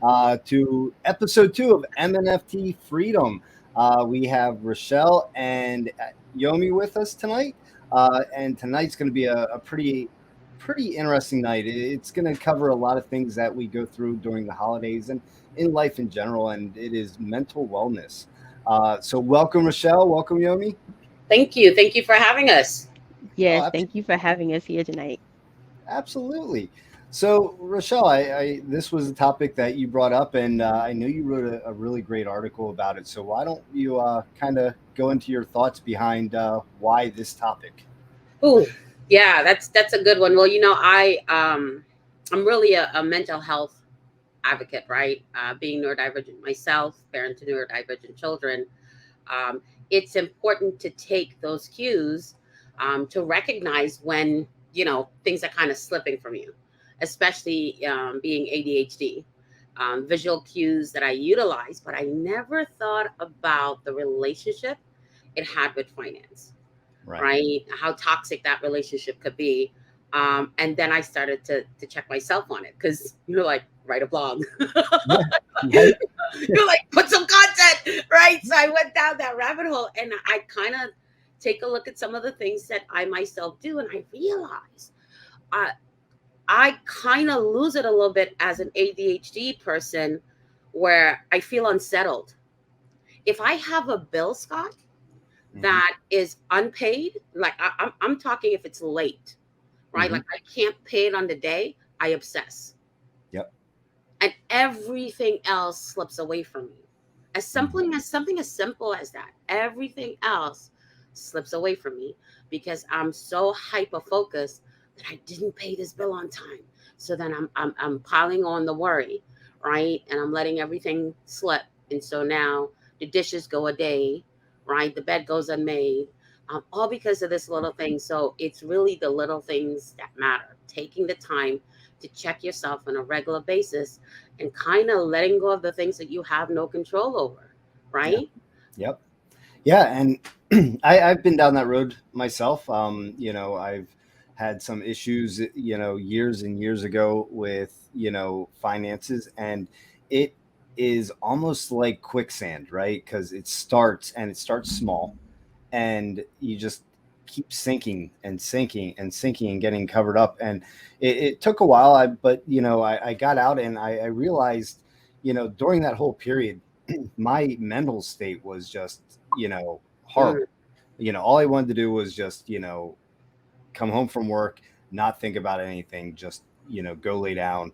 to episode 2 of MNFT Freedom. We have Rochelle and Yomi with us tonight. And tonight's going to be a pretty interesting night. It's going to cover a lot of things that we go through during the holidays and in life in general, and it is mental wellness. So, welcome, Rochelle. Welcome, Yomi. Thank you. Thank you for having us. Oh, Yes, thank you for having us here tonight. absolutely. So, Rochelle, this was a topic that you brought up, and I know you wrote a really great article about it. So, why don't you kind of go into your thoughts behind why this topic? Ooh, yeah, that's a good one. Well, I'm really a mental health advocate, right? Being neurodivergent myself, parent to neurodivergent children, um, it's important to take those cues to recognize when things are kind of slipping from you, especially being ADHD. Visual cues that I utilize, but I never thought about the relationship it had with finance, Right. right? How toxic that relationship could be. And then I started to check myself on it because you're like, write a blog. Yeah. Right. You're like, put some content, right? So I went down that rabbit hole and I kind of take a look at some of the things that I myself do. And I realized I, I kind of lose it a little bit as an ADHD person where I feel unsettled. If I have a bill, Scott, Hmm. that is unpaid, like I'm talking if it's late, right? Hmm. Like I can't pay it on the day, I obsess. Yep. And everything else slips away from me. As Hmm. something as simple as that, everything else slips away from me because I'm so hyper focused that I didn't pay this bill on time. So then I'm piling on the worry, right? And I'm letting everything slip. And so now the dishes go a day, right? The bed goes unmade, all because of this little thing. So it's really the little things that matter. Taking the time to check yourself on a regular basis and kind of letting go of the things that you have no control over, Yeah. right? Yep. Yeah, and I've been down that road myself. I've had some issues, years and years ago with, finances, and it is almost like quicksand, right? Because it starts small, and you just keep sinking and sinking and sinking and getting covered up. And it took a while, but I got out, and I realized, during that whole period, my mental state was just, Mm, horrible. All I wanted to do was just, come home from work, not think about anything, just, go lay down,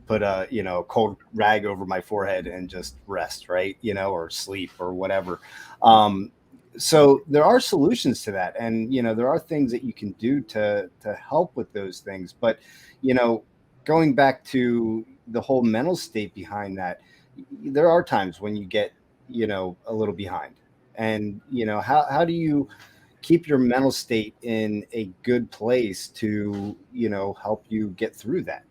put a, cold rag over my forehead and just rest, right? Or sleep or whatever. Um, so there are solutions to that. And, there are things that you can do to help with those things. But, you know, going back to the whole mental state behind that, there are times when you get, a little behind. And, how do you keep your mental state in a good place to help you get through that,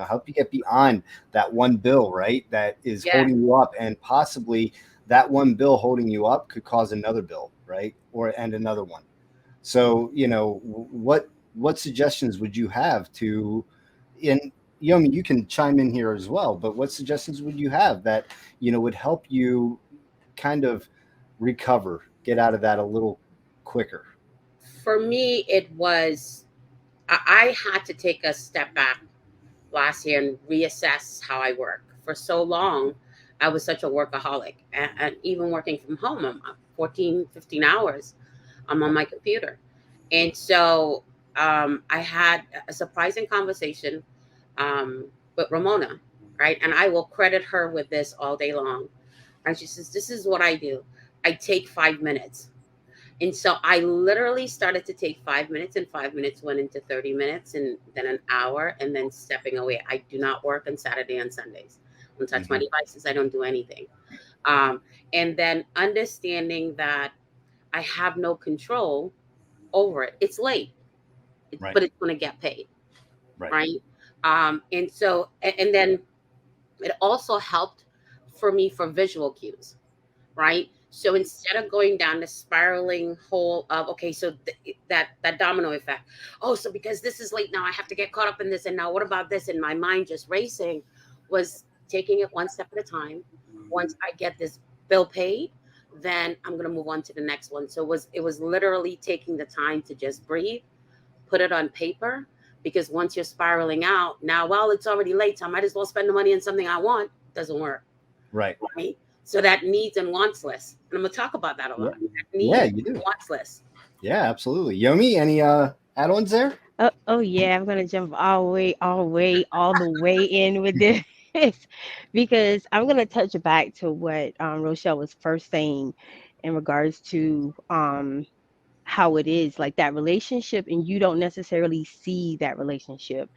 help you get beyond that one bill, right, that is yeah. holding you up, and possibly that one bill holding you up could cause another bill, right, or and another one. So what suggestions would you have to, and Yomi, you can chime in here as well, but what suggestions would you have that would help you kind of recover, get out of that a little quicker? For me, it was, I had to take a step back last year and reassess how I work. For so long, I was such a workaholic. And even working from home, I'm 14, 15 hours. I'm on Yep. my computer. And so I had a surprising conversation with Ramona, right? And I will credit her with this all day long. And she says, this is what I do. I take 5 minutes. And so I literally started to take 5 minutes, and 5 minutes went into 30 minutes, and then an hour, and then stepping away. I do not work on Saturday and Sundays. I don't touch my Hmm. devices. I don't do anything. Um, and then understanding that I have no control over it. It's late, Right. but it's going to get paid, Right. right? And so, and then it also helped for me for visual cues, right? So instead of going down the spiraling hole of, okay, so that domino effect. Oh, so because this is late now, I have to get caught up in this, and now what about this? And my mind just racing. Was taking it one step at a time. Once I get this bill paid, then I'm gonna move on to the next one. So it was literally taking the time to just breathe, put it on paper, because once you're spiraling out, now, well, it's already late, so I might as well spend the money on something I want. Doesn't work, Right. right? So that needs and wants list, and I'm gonna talk about that a Yeah. lot. That Yeah, needs you and do. wants list. Yeah, absolutely. Yomi, any add-ons there? Oh yeah, I'm gonna jump all the way in with this because I'm gonna touch back to what Rochelle was first saying in regards to how it is like that relationship, and you don't necessarily see that relationship.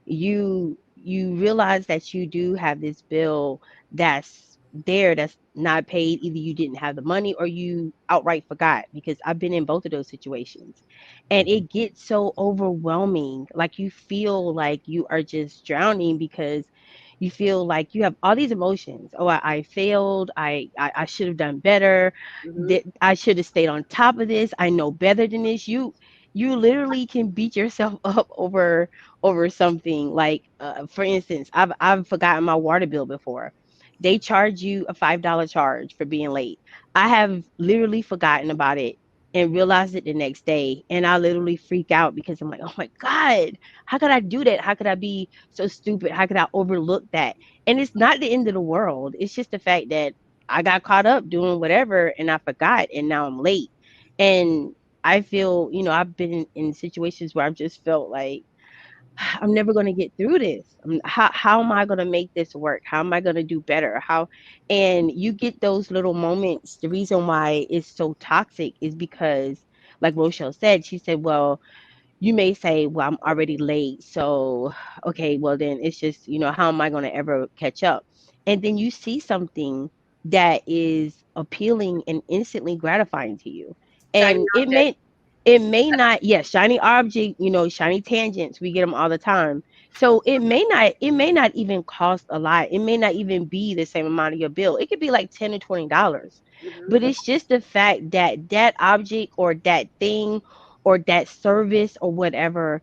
You realize that you do have this bill that's there that's not paid. Either you didn't have the money or you outright forgot, because I've been in both of those situations, and it gets so overwhelming. Like you feel like you are just drowning because you feel like you have all these emotions. Oh, I failed. I should have done better. Hmm. That I should have stayed on top of this. I know better than this. You literally can beat yourself up over something. Like for instance, I've forgotten my water bill before. They charge you a $5 charge for being late. I have literally forgotten about it and realized it the next day, and I literally freak out because I'm like, oh my god, how could I do that? How could I be so stupid? How could I overlook that? And it's not the end of the world. It's just the fact that I got caught up doing whatever and I forgot, and now I'm late. And I feel, I've been in situations where I've just felt like I'm never going to get through this. How am I going to make this work? How am I going to do better? And you get those little moments. The reason why it's so toxic is because, like Rochelle said, she said, well, you may say, well, I'm already late. So, okay, well, then it's just, how am I going to ever catch up? And then you see something that is appealing and instantly gratifying to you. Shiny And object. it may not, yes, shiny object, shiny tangents, we get them all the time. So it may not even cost a lot. It may not even be the same amount of your bill. It could be like $10 or $20. Hmm. But it's just the fact that that object or that thing or that service or whatever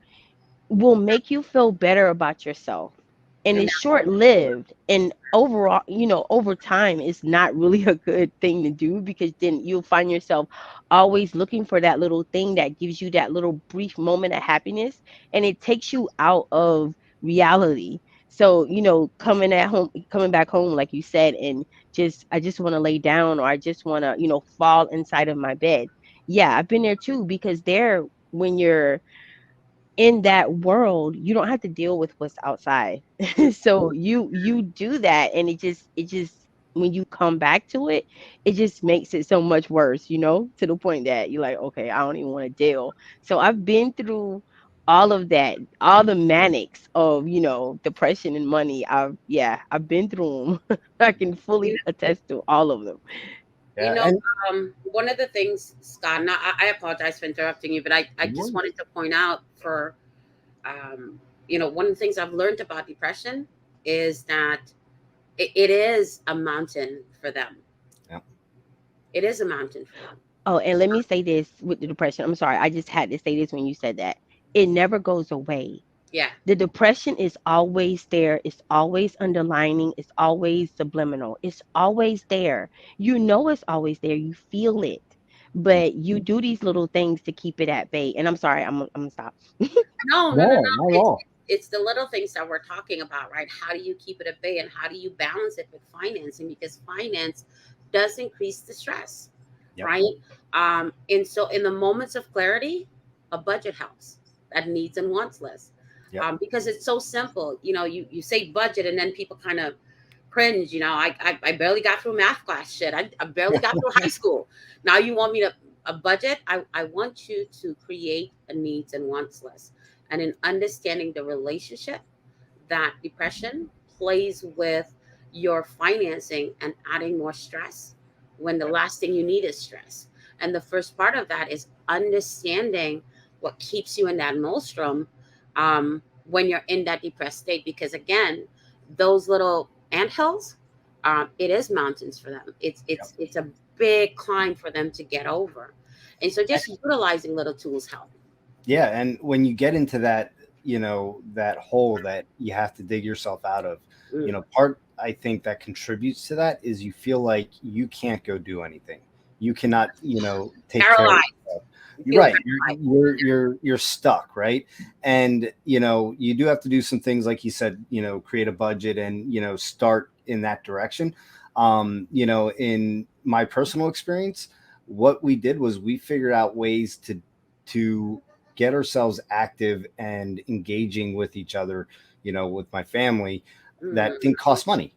will make you feel better about yourself. And And it's that's short lived. And overall, over time, it's not really a good thing to do, because then you'll find yourself always looking for that little thing that gives you that little brief moment of happiness. And it takes you out of reality. So, coming back home, like you said, and I just want to lay down, or I just want to, fall inside of my bed. Yeah, I've been there too, because when you're in that world, you don't have to deal with what's outside. So you do that, and it just when you come back to it, it just makes it so much worse, to the point that you're like, okay, I don't even want to deal. So I've been through all of that, all the manics of, depression and money. I've been through them. I can you fully attest to all of them. You Yeah, know, and one of the things, Scott, and I apologize for interrupting you, but I no just worries. wanted to point out um, one of the things I've learned about depression is that it is a mountain for them. Yeah. It is a mountain for them. Oh, and let me say this with the depression. I'm sorry, I just had to say this when you said that. It never goes away. Yeah. The depression is always there. It's always underlining. It's always subliminal. It's always there. It's always there. You feel it, but you do these little things to keep it at bay. And I'm sorry, I'm gonna stop. No, no, no, No, no. not at It's all. it's the little things that we're talking about, right? How do you keep it at bay, and how do you balance it with financing? Because finance does increase the stress, Yep. right? And so in the moments of clarity, a budget helps. That needs and wants list, Yep. because it's so simple. You say budget, and then people kind of cringe. I barely got through math class. Shit, I barely got through high school. Now you want me to a budget? I want you to create a needs and wants list, and in understanding the relationship that depression plays with your financing and adding more stress when the Yep. last thing you need is stress. And the first part of that is understanding what keeps you in that maelstrom, when you're in that depressed state. Because again, those little anthills, it is mountains for them. It's Yep. it's it's a big climb for them to get over. And so just utilizing little tools help. Yeah, and when you get into that, that hole that you have to dig yourself out of, Mm. I think that contributes to that is you feel like you can't go do anything. You cannot, take care of Paralyzed. yourself. You You're feel right. paralyzed. You're stuck, right? And you do have to do some things, like you said, create a budget and start in that direction. In my personal experience, what we did was we figured out ways to get ourselves active and engaging with each other, with my family, that Mm-hmm. didn't cost money, Yep.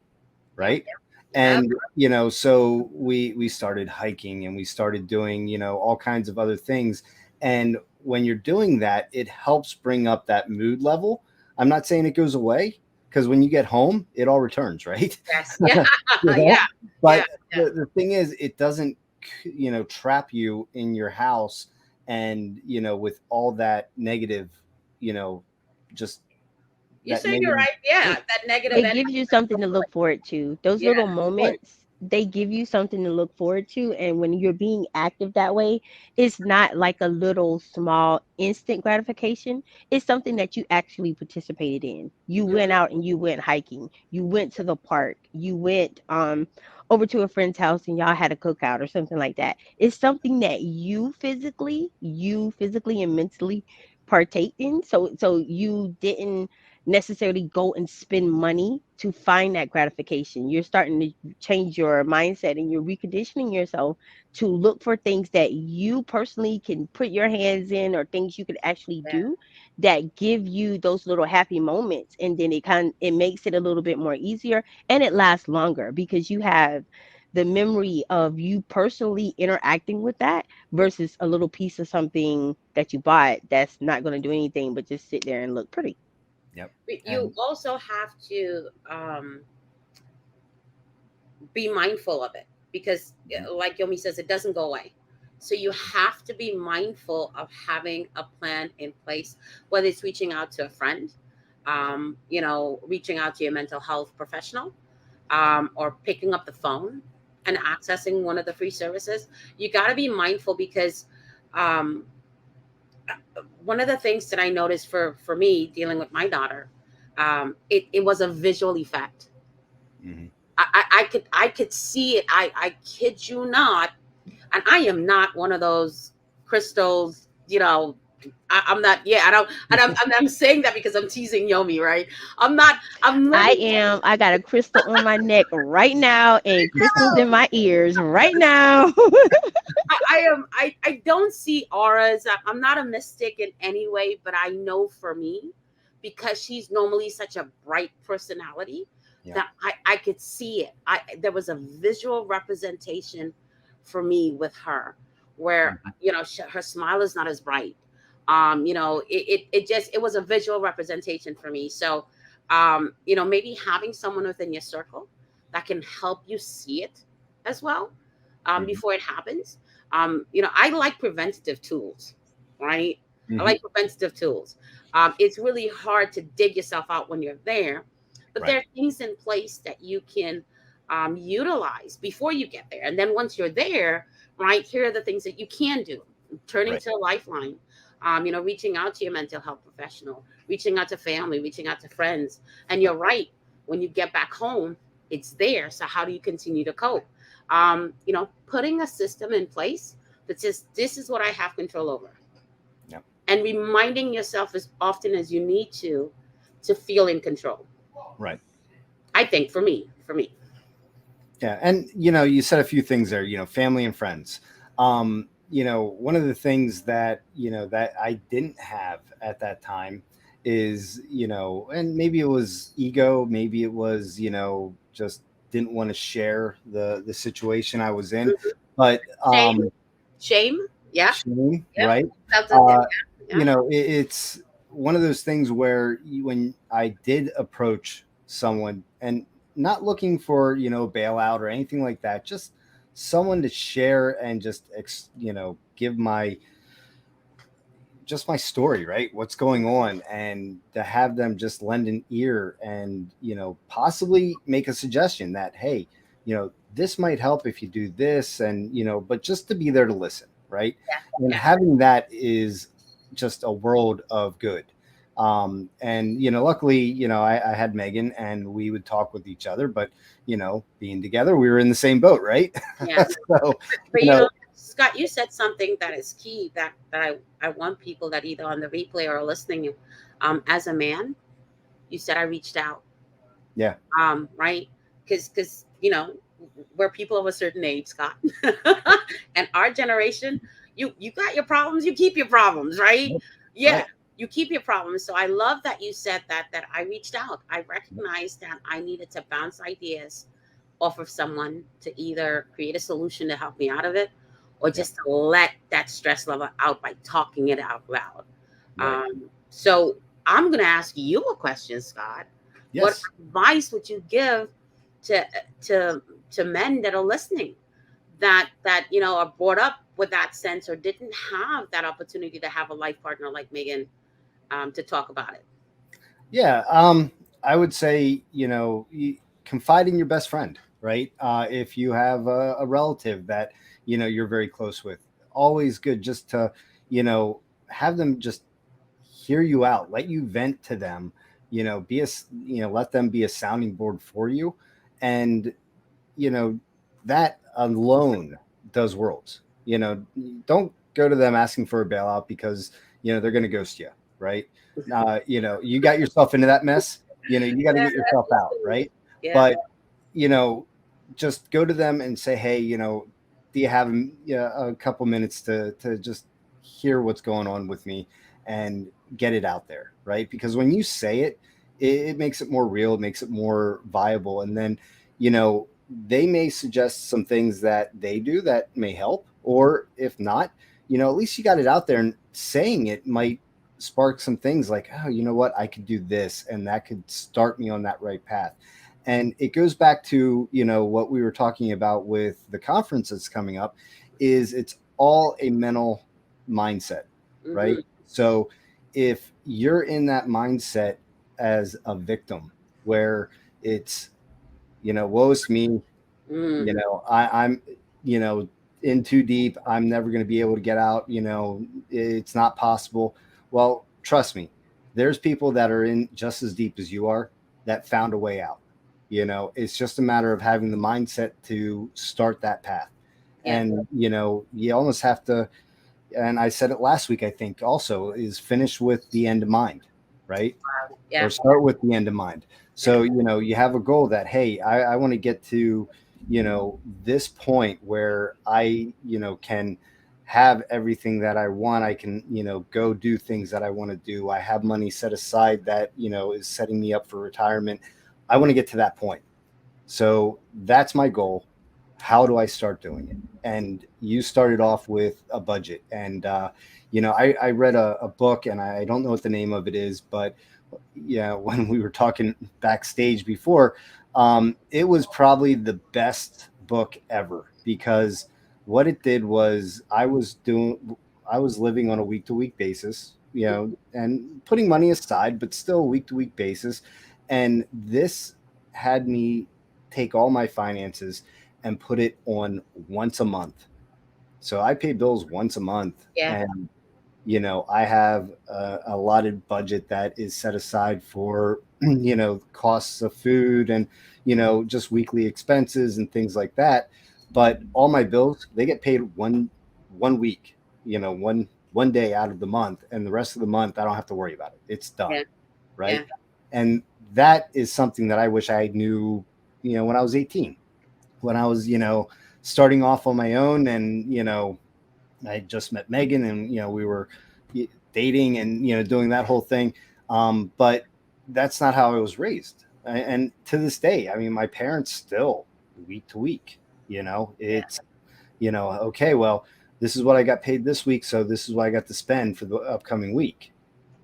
right? Yep. And so we started hiking and we started doing all kinds of other things. And when you're doing that, it helps bring up that mood level. I'm not saying it goes away, because when you get home it all returns, right? Yes. Yeah. You Yeah. know? Yeah. But the thing is, it doesn't trap you in your house, and with all that negative, you know just You that said you're negative. right. Yeah. That negative It energy. gives you something to look forward to. Those Yeah. little Right. moments, they give you something to look forward to. And when you're being active that way, it's not like a little small instant gratification. It's something that you actually participated in. You went Mhm. out and you went hiking. You went to the park. You went over to a friend's house and y'all had a cookout or something like that. It's something that you physically and mentally partake in. So you didn't necessarily go and spend money to find that gratification. You're starting to change your mindset and you're reconditioning yourself to look for things that you personally can put your hands in, or things you could actually Yeah. do that give you those little happy moments. And then it makes it a little bit more easier, and it lasts longer because you have the memory of you personally interacting with that versus a little piece of something that you bought that's not going to do anything but just sit there and look pretty. Yep. But you And also have to be mindful of it because, like Yomi says, it doesn't go away. So you have to be mindful of having a plan in place, whether it's reaching out to a friend, reaching out to your mental health professional, or picking up the phone and accessing one of the free services. You got to be mindful because um, one of the things that I noticed for me dealing with my daughter, it was a visual effect. mhm. I could see it. I kid you not, and I am not one of those crystals. I'm not. Yeah, I don't. And I'm saying that because I'm teasing Yomi, right? I'm not. I'm I learning. am. I got a crystal on my neck right now and crystals in my ears right now. I am. I don't see auras. I'm not a mystic in any way, but I know for me, because she's normally such a bright personality, Yeah. that I could see it. There was a visual representation for me with her, where Mhm. her smile is not as bright. It was a visual representation for me. So, maybe having someone within your circle that can help you see it as well, Mhm. before it happens. I like preventative tools, right? I Mhm. like preventative tools. It's really hard to dig yourself out when you're there, but there Right. are things in place that you can utilize before you get there. And then once you're there, right, here are the things that you can do. Turning Right. to a lifeline, reaching out to your mental health professional, reaching out to family, reaching out to friends. And you're right, when you get back home, it's there. So how do you continue to cope? Putting a system in place that says, this is what I have control over, Yep. and reminding yourself as often as you need to feel in control. Right. I think for me. Yeah. And you said a few things there. Family and friends. One of the things that that I didn't have at that time is and maybe it was ego, maybe it was just didn't want to share the situation I was in, Mhm. but Shame, shame. Yeah, shame, yep. right? That's it. Uh, Yeah, it's one of those things where when I did approach someone, and not looking for, bailout or anything like that, just someone to share and just, give my story, right? What's going on, and to have them just lend an ear and, possibly make a suggestion that, hey, this might help if you do this, and, but just to be there to listen, right? yeah, And yeah. having that is just a world of good. And luckily, I had Megan, and we would talk with each other, but being together, we were in the same boat, right? Yeah. So, But you know, Scott, you said something that is key that I want people that either on the replay or listening, as a man, you said I reached out, yeah, right? Because we're people of a certain age, Scott, and our generation, you got your problems, you keep your problems, right? Yeah, right, you keep your problems. So I love that you said that I reached out. I recognized that I needed to bounce ideas off of someone to either create a solution to help me out of it, or yeah, just to let that stress level out by talking it out loud. right, So I'm going to ask you a question, Scott. What yes. advice would you give to to to men that are listening, that are brought up with that sense, or didn't have that opportunity to have a life partner like Megan, to talk about it? Yeah, I would say, confide in your best friend, right? If you have a relative that you're very close with, always good just to you know have them just hear you out, let you vent to them, be let them be a sounding board for you, and you know that alone does worlds. Don't go to them asking for a bailout, because they're going to ghost you, right? You got yourself into that mess. You got to get yourself out, right? Yeah, But you know just go to them and say, hey, do you have a couple minutes to just hear what's going on with me, and get it out there, right? Because when you say it, it makes it more real, it makes it more viable, and then you know they may suggest some things that they do that may help, or if not, at least you got it out there, and saying it might spark some things like, oh, you know what, I could do this, and that could start me on that right path. And it goes back to what we were talking about with the conference that's coming up, is it's all a mental mindset, mm-hmm. right? So if you're in that mindset as a victim, where it's woe is me, Mm. I'm you know in too deep, I'm never going to be able to get out, it's not possible. Well, trust me, there's people that are in just as deep as you are, that found a way out. It's just a matter of having the mindset to start that path. Yeah, And you almost have to, and I said it last week, I think also, is finish with the end in mind, right? Or yeah, start with the end in mind. yeah, So, you have a goal that, hey, I want to get to, this point where I, can have everything that I want. I can, go do things that I want to do. I have money set aside that, is setting me up for retirement. I want to get to that point. So that's my goal. How do I start doing it? And you started off with a budget. And, I read a book, and I don't know what the name of it is, but yeah, when we were talking backstage before, it was probably the best book ever, because what it did was, I was living on a week to week basis, and putting money aside, but still week to week basis. And this had me take all my finances and put it on once a month. So I pay bills once a month, yeah, and I have a allotted budget that is set aside for costs of food, and just weekly expenses and things like that. But all my bills, they get paid one week, one day out of the month, and the rest of the month I don't have to worry about it. It's done, yeah, yeah, right? And that is something that I wish I knew, when I was 18, when I was starting off on my own, and I just met Megan, and we were dating, and doing that whole thing. But that's not how I was raised. And to this day, I mean, my parents still, week to week, yeah, it's okay, well, this is what I got paid this week, so this is what I got to spend for the upcoming week.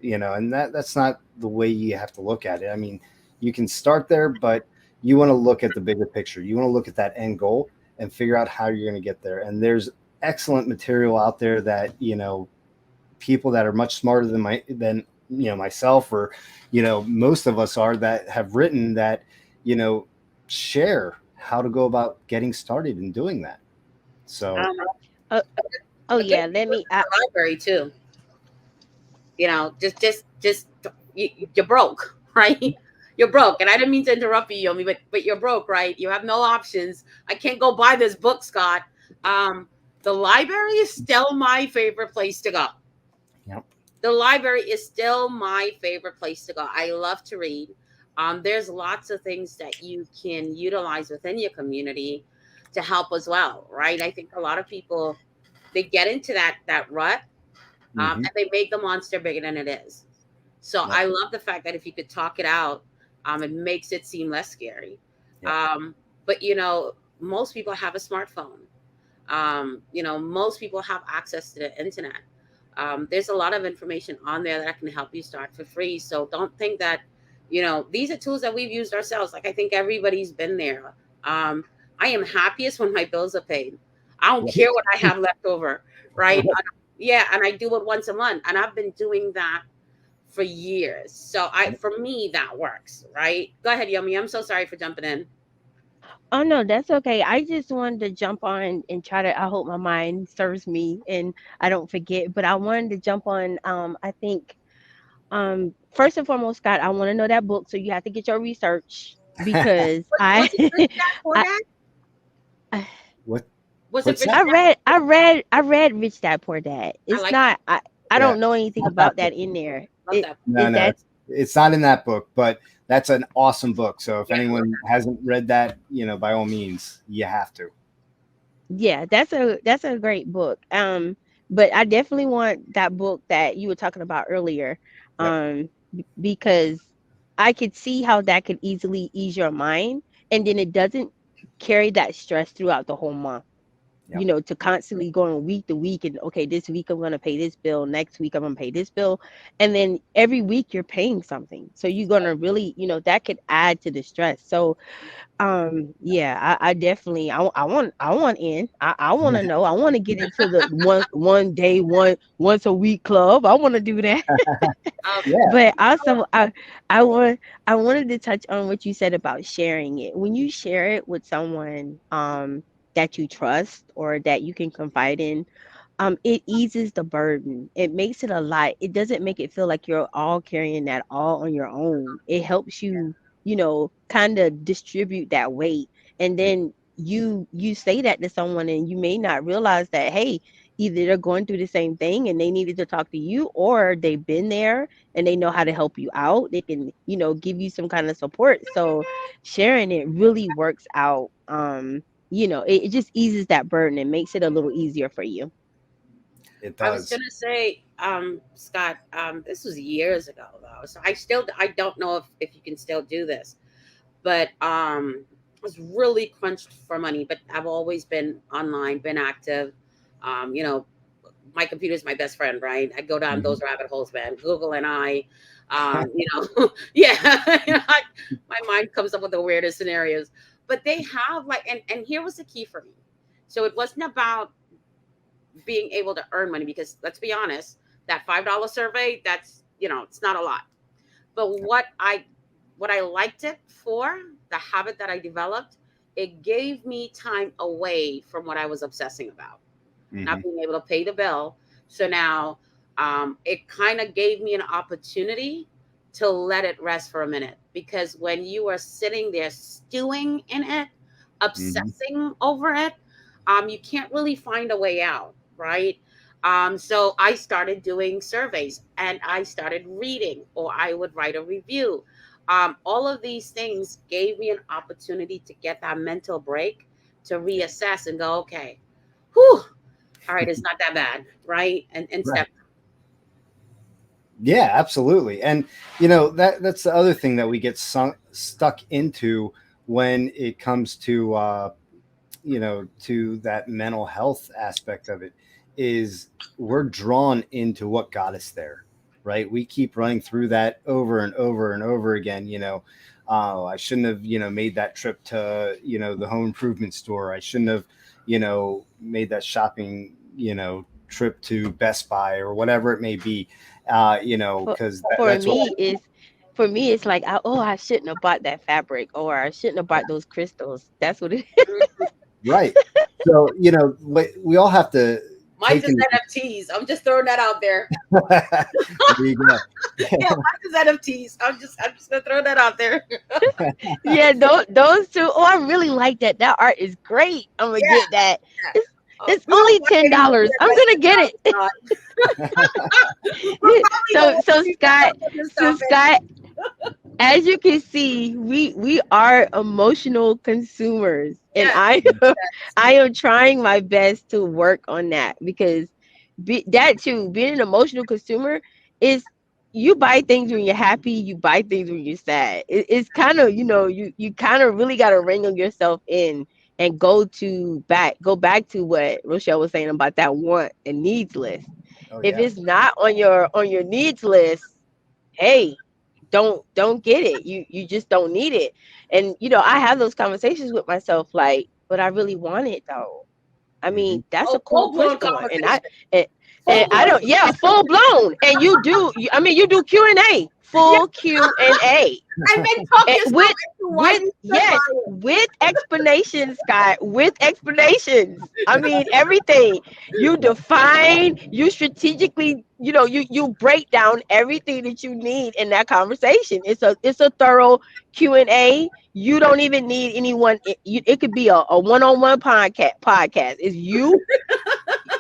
And that's not the way you have to look at it. I mean, you can start there, but you want to look at the bigger picture. You want to look at that end goal and figure out how you're going to get there. And there's excellent material out there that people that are much smarter than myself, or most of us are, that have written that you know share how to go about getting started and doing that. So um, Oh, oh a good yeah. Let me. library too. Just you're broke, right? You're broke. And I didn't mean to interrupt you, Yomi, but you're broke, right? You have no options. I can't go buy this book, Scott. Um, the library is still my favorite place to go. Yep. The library is still my favorite place to go. I love to read. There's lots of things that you can utilize within your community to help as well, right? I think a lot of people, they get into that rut, Hmm. and they make the monster bigger than it is. So Yep. I love the fact that if you could talk it out, it makes it seem less scary. Yep. Um, but most people have a smartphone. Most people have access to the internet. There's a lot of information on there that can help you start for free. So don't think that, these are tools that we've used ourselves. Like I think everybody's been there. Um, I am happiest when my bills are paid. I don't care what I have left over, right? Yeah, and I do it once a month, and I've been doing that for years. So for me, that works, right? Go ahead, Yomi. I'm so sorry for jumping in. Oh no, that's okay. I just wanted to jump on and try to. I hope my mind serves me and I don't forget. But I wanted to jump on. I think first and foremost, Scott, I want to know that book. So you have to get your research because Was it Rich Dad Poor I, Dad? I What? Was it What's Rich that? Dad? I read Rich Dad Poor Dad. I It's like not. I Yeah. don't know anything Not that about that book. in there. love that. No, Is no, that it's not in that book, but that's an awesome book. So if Yeah, I love anyone that. hasn't read that, by all means, you have to. yeah, that's a great book. But I definitely want that book that you were talking about earlier. Yep. Because I could see how that could easily ease your mind, and then it doesn't carry that stress throughout the whole month. Yep. To constantly going week to week and okay, this week I'm gonna pay this bill, next week I'm gonna pay this bill, and then every week you're paying something. So you're gonna really, that could add to the stress. So yeah, I definitely I want in. I want to know. I want to get into the one day once a week club. I want to do that. Yeah. But also I wanted to touch on what you said about sharing it. When you share it with someone that you trust or that you can confide in, it eases the burden. It makes it a lot. It doesn't make it feel like you're all carrying that all on your own. It helps you, kind of distribute that weight. And then you say that to someone and you may not realize that, hey, either they're going through the same thing and they needed to talk to you, or they've been there and they know how to help you out. They can, give you some kind of support. So sharing it really works out. It just eases that burden and makes it a little easier for you. It I was does. gonna say, Scott, this was years ago though, so I don't know if you can still do this, but I was really crunched for money. But I've always been online, been active. Um, you know, my computer's my best friend, right? I go down Mhm. those rabbit holes, man. Google and yeah, my mind comes up with the weirdest scenarios. But they have like, and here was the key for me. So it wasn't about being able to earn money because let's be honest, that $5 survey, that's it's not a lot. But what I liked it for, the habit that I developed, it gave me time away from what I was obsessing about, not Mhm. being able to pay the bill. So now it kind of gave me an opportunity to let it rest for a minute, because when you are sitting there stewing in it, Mhm. obsessing over it, you can't really find a way out, right? So I started doing surveys and I started reading, or I would write a review. All of these things gave me an opportunity to get that mental break, to reassess and go, okay, whew, all right, it's not that bad, right? And Right. step. Yeah, absolutely. And that's the other thing that we get stuck into when it comes to to that mental health aspect of it, is we're drawn into what got us there, right? We keep running through that over and over and over again. Oh, I shouldn't have made that trip to the home improvement store. I shouldn't have made that shopping trip to Best Buy or whatever it may be. For Because for that's what. me is for me it's like I shouldn't have bought that fabric or I shouldn't have bought those crystals. That's what it Right. So we all have to Mine's take just into. NFTs. I'm just throwing that out there. There you go. Yeah, mine is NFTs. I'm just gonna throw that out there. Yeah, those two. Oh, I really like that. That art is great. I'm gonna Yeah, get that. yeah. It's We won't only buy anything $10. I'm gonna get that it. does not. We're probably So going so to Scott, on this so topic. Scott, as you can see, we are emotional consumers, and Yes, I yes. I am trying my best to work on that because that too, being an emotional consumer is you buy things when you're happy, you buy things when you're sad. It's kind of you kind of really got to wrangle yourself in and go back to what Rochelle was saying about that want and needs list. Oh If yeah. it's not on your needs list, hey, don't get it. You just don't need it. And I have those conversations with myself like, but I really want it though. I Hmm. mean, that's a Oh, cool full push blown going. conversation. And, and Full I blown don't, yeah, full conversation. blown. And I mean, you do Q&A, Yeah, full Q&A. and then talk And yourself with into why you should buy it. with explanations, Scott, with explanations. I mean everything. You define, you strategically, you break down everything that you need in that conversation. It's a thorough Q&A. You don't even need anyone. It could be a one-on-one podcast. It's you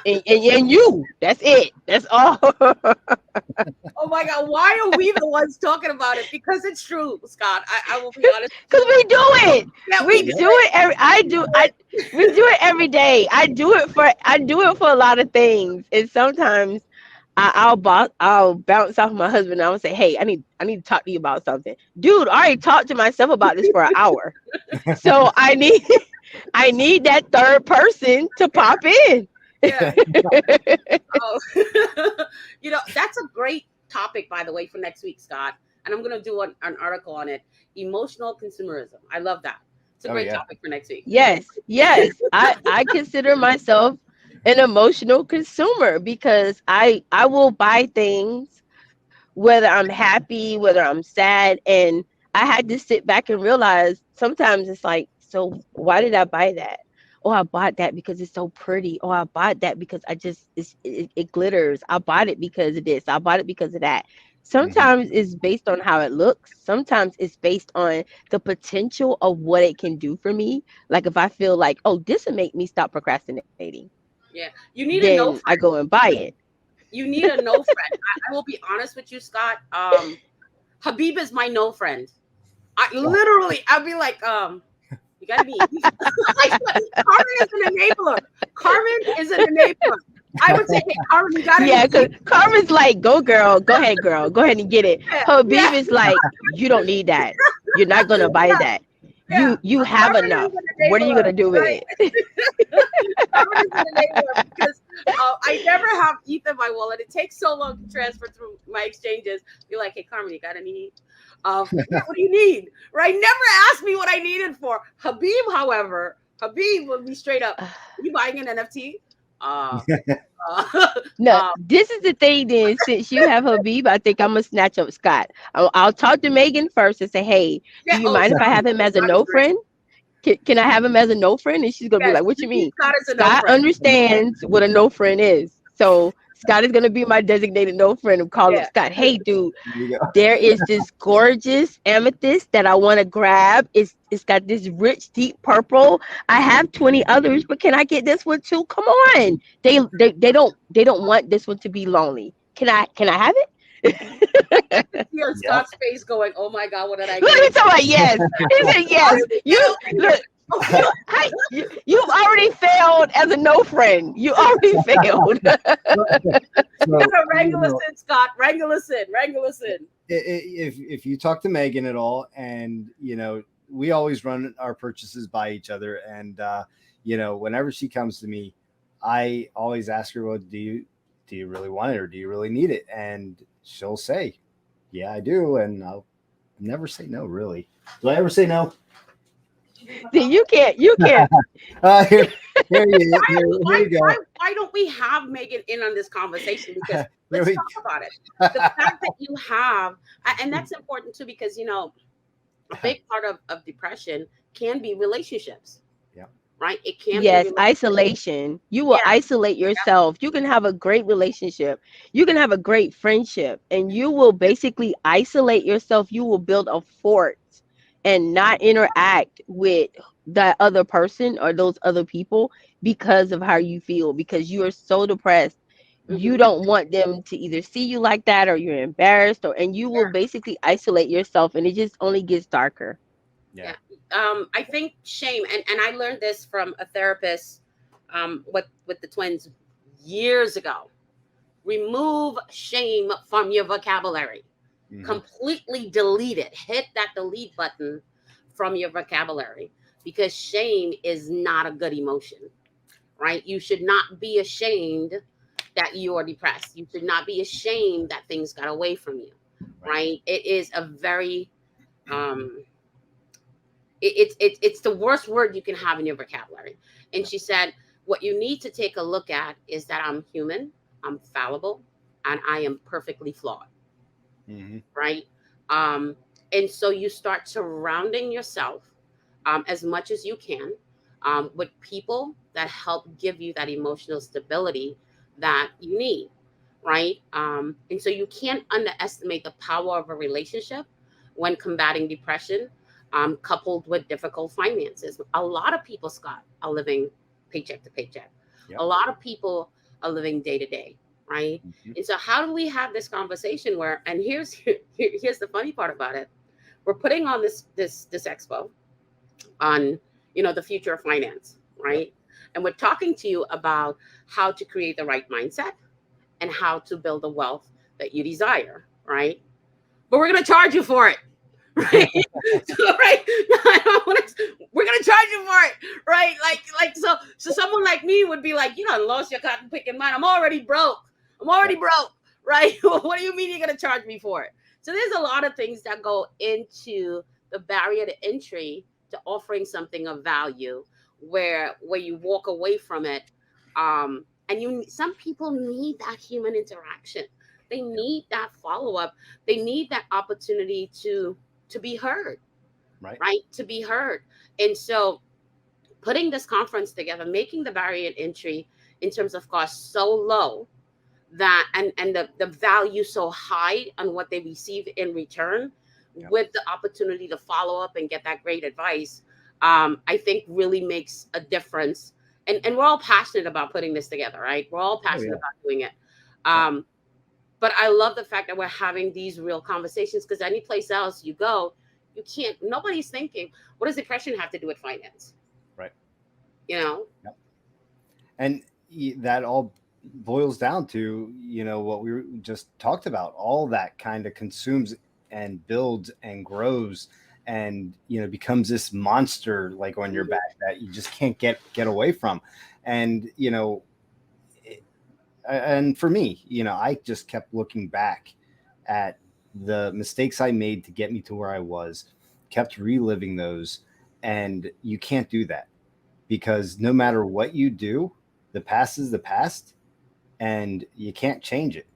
and you. That's it. That's all. Oh my God, why are we the ones talking about it? Because it's true, Scott. I will be honest with Cause you. we do it. Yeah, we We do Yep. do it every. I do. I. it. We do it every day. I do it for. I do it for a lot of things, and sometimes I'll bounce off my husband. And I'll say, "Hey, I need to talk to you about something, dude. I already talked to myself about this for an hour, so I need I need that third person to pop in." Yeah. Oh. That's a great topic, by the way, for next week, Scott. And I'm going to do an article on it. Emotional consumerism. I love that. It's a Oh great yeah. topic for next week. Yes, yes. I consider myself an emotional consumer because I will buy things whether I'm happy, whether I'm sad, and I had to sit back and realize sometimes it's like, so why did I buy that? Oh, I bought that because it's so pretty. Oh, I bought that because it glitters. I bought it because of this. I bought it because of that. Hmm. Sometimes it's based on how it looks. Sometimes it's based on the potential of what it can do for me. Like if I feel like, oh, this will make me stop procrastinating, Yeah. You need a then no I friend. go and buy it. You need a no friend. I will be honest with you, Scott. Habib is my no friend. I'll be like, you gotta be. I swear, Carmen is an enabler. Carmen is an enabler. I would say, hey, Carmen, you gotta Yeah, be. because Carmen's like, go girl, girl, go ahead and get it. Yeah, Habib yeah, is like, you don't need that. You're not gonna buy yeah, that. yeah. You have Carmen is enough. an What are you enabler, gonna do with right? it? Carmen is an enabler because I never have ETH in my wallet. It takes so long to transfer through my exchanges. Be like, hey, Carmen, you got any need? Yeah, what do you need? Right? Never ask me what I needed for. Habib, however, Habib will be straight up. Are you buying an NFT? Uh, uh, No, uh, this is the thing. Then, since you have Habib, I think I'm gonna snatch up Scott. I'll talk to Megan first and say, hey, do yeah. you Oh, mind if I Scott, have him as a Scott is no great. friend? Can I have him as a no friend? And she's gonna be Yes, like, what you you need mean? Scott as a no Scott friend. understands what a no friend is. So Scott is gonna be my designated no friend and call up Yeah. Scott. Hey, dude, There you go. there is this gorgeous amethyst that I want to grab. It's got this rich deep purple. I have 20 others, but can I get this one too? Come on. They don't want this one to be lonely. Can I have it? See on Yep. Scott's face going, oh my God, what did I Look get at into? somebody, yes. He said How yes. did we get You over here? look, you've already failed as a no friend. You already failed. You So gotta wrangle us in, Scott. Wrangle us in. Wrangle us in. if you talk to Megan at all, and we always run our purchases by each other, and whenever she comes to me, I always ask her, well, do you really want it, or do you really need it? And she'll say, yeah, I do, and I'll never say no. Really, do I ever say no? See, you can't. Here, Why, here why, you go. why don't we have Megan in on this conversation? Because Here let's we talk about it. The fact that you have, and that's important too, because a big part of depression can be relationships, Yeah. right? It can be Yes, related. isolation. You will Yeah, isolate yourself. You can have a great relationship. You can have a great friendship, and you will basically isolate yourself. You will build a fort and not interact with that other person or those other people because of how you feel, because you are so depressed. You hmm don't want them to either see you like that, or you're embarrassed, or and you will basically isolate yourself, and it just only gets darker. Yeah. yeah. I think shame, and I learned this from a therapist, with the twins years ago. Remove shame from your vocabulary. Hmm. Completely delete it. Hit that delete button from your vocabulary, because shame is not a good emotion, right? You should not be ashamed that you are depressed. You should not be ashamed that things got away from you, Right. right? It is a very um it's the worst word you can have in your vocabulary. And Yeah. she said, what you need to take a look at is that I'm human, I'm fallible, and I am perfectly flawed, Hmm. right? Um, and so you start surrounding yourself, as much as you can, with people that help give you that emotional stability that you need, right? And so you can't underestimate the power of a relationship when combating depression, coupled with difficult finances. A lot of people, Scott, are living paycheck to paycheck. A Yep. lot of people are living day to day, right? Hmm. And so, how do we have this conversation where? And here's the funny part about it: we're putting on this expo on, the future of finance, Yep. right? And we're talking to you about how to create the right mindset and how to build the wealth that you desire, right? But we're going to charge you for it. Right. So, right. We're gonna charge you for it, right? So someone like me would be like, you done lost your cotton picking mind. I'm already broke. I'm already Yep. broke, right? What do you mean you're gonna charge me for it? So there's a lot of things that go into the barrier to entry to offering something of value, where you walk away from it. And some people need that human interaction. They Yep. need that follow up. They need that opportunity to be heard, Right. right? To be heard. And so putting this conference together, making the barrier to entry in terms of cost so low, that and the value so high on what they receive in return, Yep. with the opportunity to follow up and get that great advice, I think really makes a difference. And we're all passionate about putting this together, right? We're all Oh passionate yeah. about doing it. Yep. Um, but I love the fact that we're having these real conversations, because any place else you go, you can't, nobody's thinking, what does depression have to do with finance? Right. You know? Yep. And that all boils down to, what we just talked about. All that kind of consumes and builds and grows, and becomes this monster like on your Mhm. back that you just can't get away from. And and for me, I just kept looking back at the mistakes I made to get me to where I was, kept reliving those. And you can't do that, because no matter what you do, the past is the past, and you can't change it.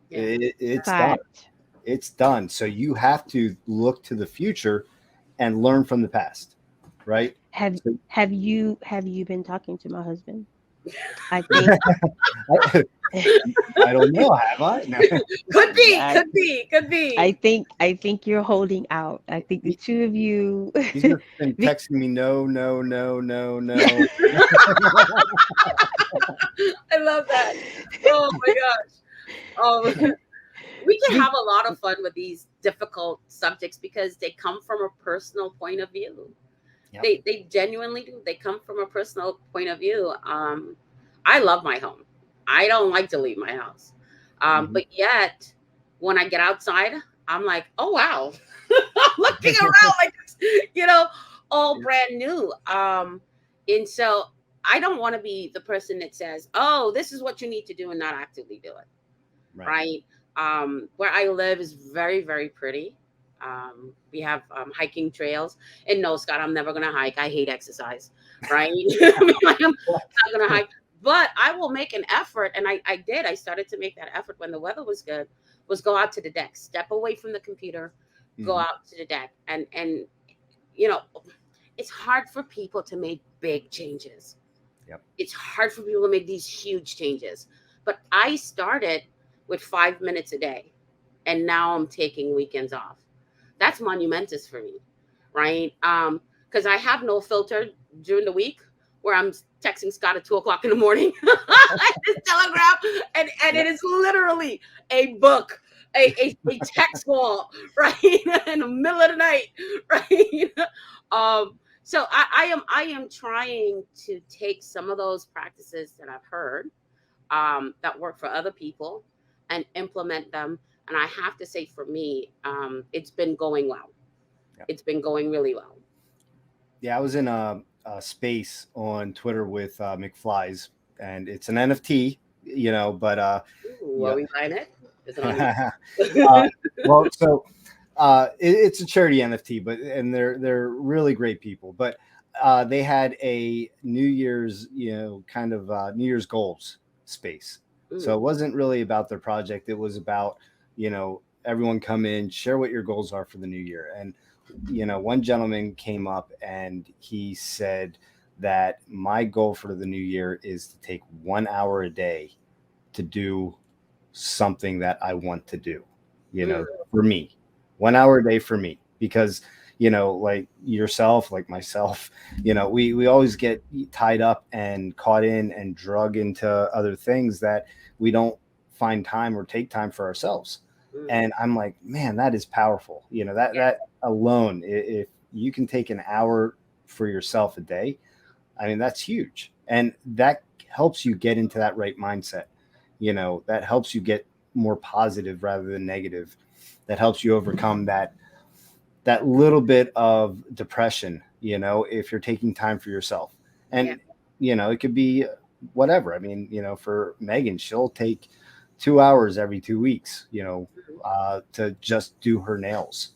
Yeah. It's done. Fact. It's done. So you have to look to the future and learn from the past, right? Have So have you been talking to my husband? I think I, I don't know. Have I? No. Could be, I could be, could be. I think you're holding out. I think the two of you. He's just been Be- texting me, no, no, no, no, no. I love that. Oh my gosh. We can have be- a lot of fun with these difficult subjects because they come from a personal point of view. Yep. They genuinely do. They come from a personal point of view. I love my home. I don't like to leave my house. Mhm. But yet when I get outside, I'm like, oh wow. I'm looking around like it's, all Yeah. brand new. And so I don't want to be the person that says, oh, this is what you need to do and not actively do it. Right. Right. Where I live is very, very pretty. We have hiking trails. And no, Scott, I'm never going to hike. I hate exercise. Right. I mean, like, I'm not going to hike. But I will make an effort. And I did. I started to make that effort when the weather was good, was go out to the deck, step away from the computer, go Mhm. out to the deck. And you know, it's hard for people to make big changes. Yep. It's hard for people to make these huge changes. But I started with 5 minutes a day, and now I'm taking weekends off. That's monumentous for me, right? Because I have no filter during the week where I'm texting Scott at 2 o'clock in the morning. His telegram, and it Yep. is literally a book, a text wall, right? In the middle of the night, right? So I am trying to take some of those practices that I've heard that work for other people and implement them. And I have to say, for me, it's been going well. Yep. It's been going really well. Yeah, I was in a space on Twitter with McFlies, and it's an NFT, but Ooh, are yeah. we buying it? Is it on you? uh, well, so it's a charity NFT, and they're really great people. But they had a New Year's, kind of New Year's goals space. So it wasn't really about their project. It was about, everyone come in, share what your goals are for the new year. And, one gentleman came up and he said that my goal for the new year is to take 1 hour a day to do something that I want to do, for me, 1 hour a day for me, because, like yourself, like myself, we always get tied up and caught in and drug into other things that we don't find time or take time for ourselves. And I'm like, man, that is powerful. That alone, if you can take an hour for yourself a day, I mean, that's huge. And that helps you get into that right mindset. That helps you get more positive rather than negative. That helps you overcome that little bit of depression, if you're taking time for yourself. And, it could be whatever. I mean, for Megan, she'll take 2 hours every 2 weeks, to just do her nails,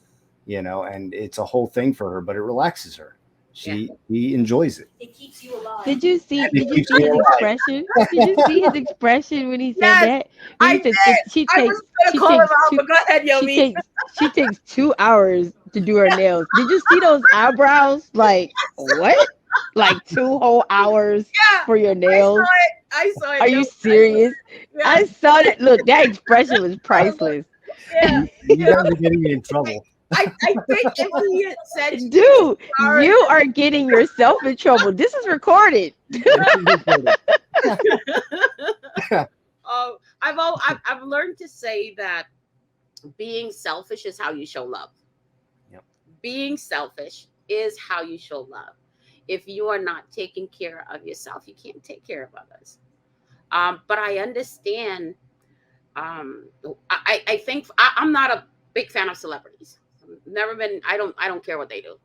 and it's a whole thing for her, but it relaxes her. She enjoys it. It keeps you alive. Did you see? And it Did you keeps see me his alive. expression? Did you see his expression when he said Yes, that? When I he said did. she I takes was gonna she call him takes out, two but go ahead, she Yomi. takes 2 hours to do her nails. Did you see those eyebrows? Like what? Like 2 whole hours Yeah, for your I saw nails? it. I saw it. Are Yo, you serious? yeah, I saw that. Look, that expression was priceless. yeah. You guys are getting me in trouble. I think if he had said Dude, hours, you are getting yourself in trouble. This is recorded. I've learned to say that being selfish is how you show love. Yep. Being selfish is how you show love. If you are not taking care of yourself, you can't take care of others. But I understand. I think I'm not a big fan of celebrities. Never been. I don't care what they do.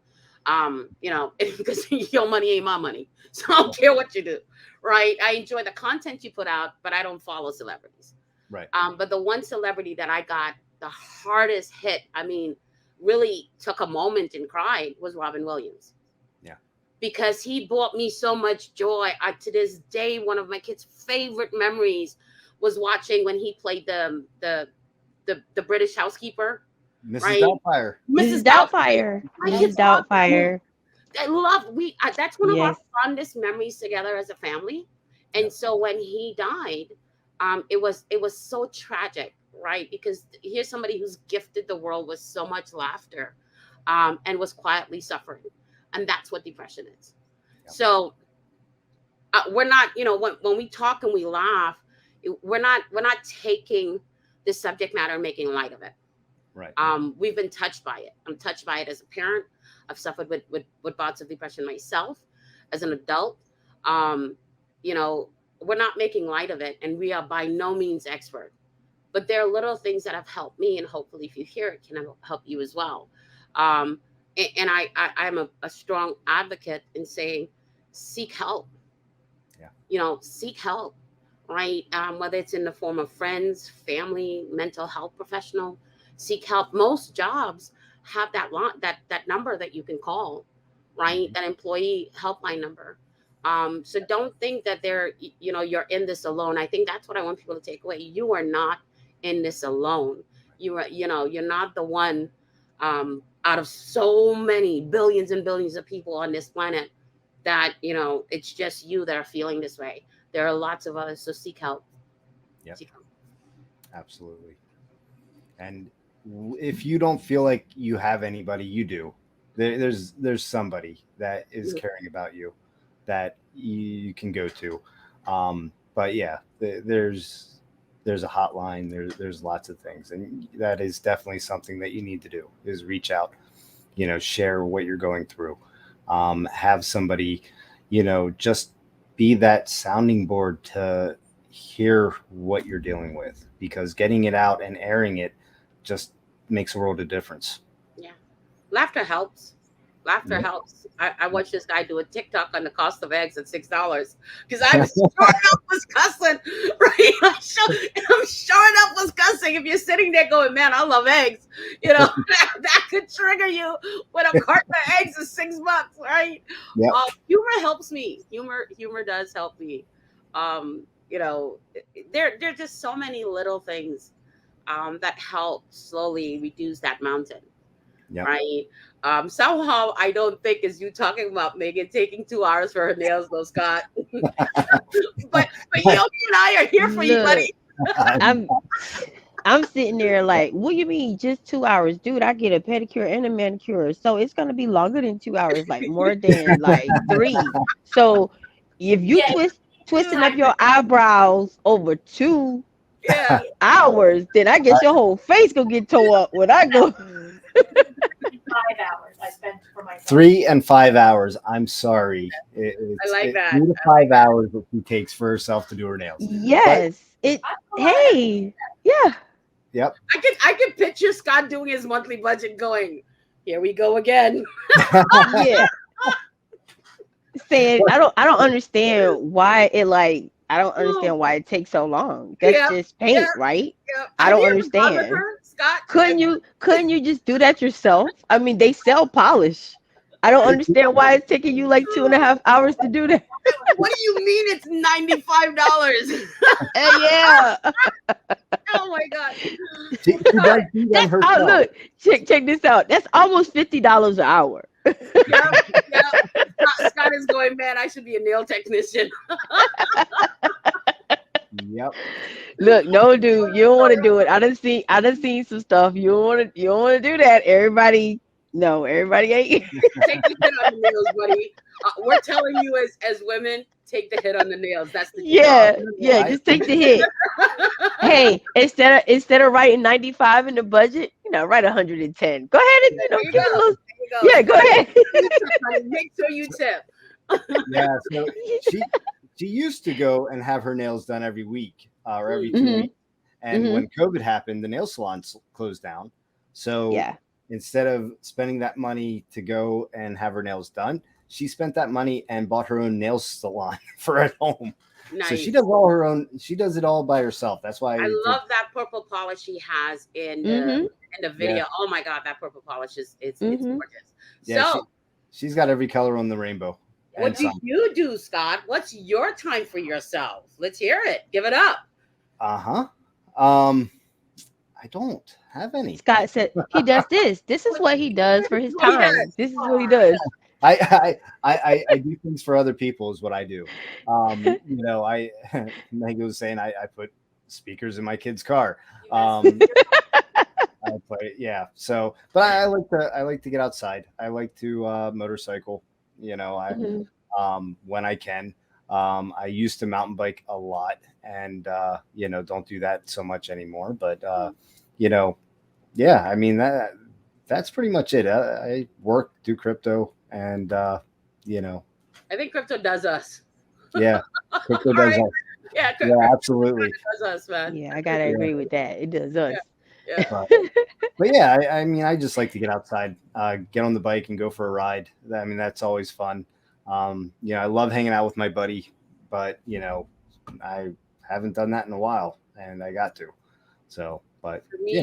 Because your money ain't my money, so I don't care what you do. Right? I enjoy the content you put out, but I don't follow celebrities. Right. But the one celebrity that I got the hardest hit, I mean, really took a moment and cried, was Robin Williams. Yeah. Because he brought me so much joy. To this day, one of my kids' favorite memories was watching when he played the British housekeeper, Mrs. right? Doubtfire. Mrs. Mrs. Doubtfire. Doubtfire. My Mrs. kids love that movie. Doubtfire. I love that's one of our Yes. fondest memories together as a family. And Yep. so when he died, it was so tragic, right? Because here's somebody who's gifted the world with so much laughter, and was quietly suffering, and that's what depression is. Yep. So we're not, when we talk and we laugh, we're not taking the subject matter and making light of it. Right. We've been touched by it. I'm touched by it as a parent. I've suffered with bouts of depression myself as an adult. You know, we're not making light of it, and we are by no means expert. But there are little things that have helped me, and hopefully, if you hear it, can help you as well. And I'm a strong advocate in saying, seek help. Yeah. Seek help, right? Whether it's in the form of friends, family, mental health professional, seek help. Most jobs have that number that you can call, right? Mhm. That employee helpline number. So don't think that you're in this alone. I think that's what I want people to take away. You are not in this alone. You're not the one out of so many billions and billions of people on this planet that, it's just you that are feeling this way. There are lots of others. So seek help. Yep, Seek help. absolutely. And if you don't feel like you have anybody, you do. There's somebody that is Mhm. caring about you that you can go to. But yeah, there's a hotline. There's lots of things, and that is definitely something that you need to do is reach out. Share what you're going through. Have somebody, just be that sounding board to hear what you're dealing with, because getting it out and airing it just makes a world of difference. Yeah. Laughter helps. Laughter Yep. helps. I watched this guy do a TikTok on the cost of eggs at $6 because I was sure enough was cussing, right? I'm sure enough was cussing. If you're sitting there going, man, I love eggs, that could trigger you when a carton of eggs is $6, right? Yep. Humor helps me. Humor does help me. There are just so many little things that help slowly reduce that mountain, Yep. right? Somehow I don't think as you talking about Megan taking 2 hours for her nails, though, Scott. but Yogi and I are here for you, Look, buddy. I'm I'm sitting there like, what you mean just 2 hours? Dude, I get a pedicure and a manicure. So it's gonna be longer than 2 hours, like more than like three. So if you Yeah, twisting up time your eyebrows over two Yeah. hours, then I guess your whole face gonna get tore up when I go. 5 hours I spent for myself. 3 and 5 hours. I'm sorry. I like that. 3 to 5 hours that she takes for herself to do her nails. Yes. That's a lot of Hey, yeah. Yep. I can picture Scott doing his monthly budget going, here we go again. Yeah. Saying I don't understand why it like I don't understand why it takes so long. That's Yeah, just yeah, paint, right? yeah. I Have don't you ever bothered understand. her, Scott? Couldn't you just do that yourself? I mean, they sell polish. I don't understand why it's taking you like 2.5 hours to do that. What do you mean it's $95? Yeah. Oh my God. She does do them That's herself. look, check this out. That's almost $50 an hour. Yeah, yeah. Scott is going, man, I should be a nail technician. Yep. Look, no, dude, you don't want to do it. I done seen some stuff. You don't want to do that. Everybody ain't. Take the hit on the nails, buddy. We're telling you as women, take the hit on the nails. That's the Yeah, yeah, I- just take the hit. Hey, instead of writing 95 in the budget, write 110. Go ahead and There you give it a go. little. There you go. Yeah, go ahead. You tip, honey. Make sure you tip. Yeah. So she used to go and have her nails done every week or every two Mhm. weeks. And Mhm. when COVID happened, the nail salons closed down. So Yeah. instead of spending that money to go and have her nails done, she spent that money and bought her own nail salon for at home. Nice. So she does all her own. She does it all by herself. That's why I love that purple polish she has in Mhm. the video. Oh my God, that purple polish it's Mhm. gorgeous. Yeah, So she's got every color on the rainbow. what And do some. you do, Scott? What's your time for yourself? Let's hear it. Give it up. Uh-huh. I don't have any. Scott said he does this. This is what he does for his What he time. does. This is what he does. I do things for other people is what I do. I Meg was saying I put speakers in my kid's car. I play, yeah. So, but I like to get outside. I like to motorcycle. Mhm. When I can. I used to mountain bike a lot, and don't do that so much anymore. But yeah. I mean that's pretty much it. I work, do crypto, and I think crypto does us. yeah, crypto All does right. us. Yeah, Yeah, absolutely. does us, man. Yeah, I gotta Yeah. agree with that. It does us. Yeah. But yeah, I mean, I just like to get outside, get on the bike and go for a ride. I mean, that's always fun. I love hanging out with my buddy, but I haven't done that in a while, and I got to. So, but For me, Yeah,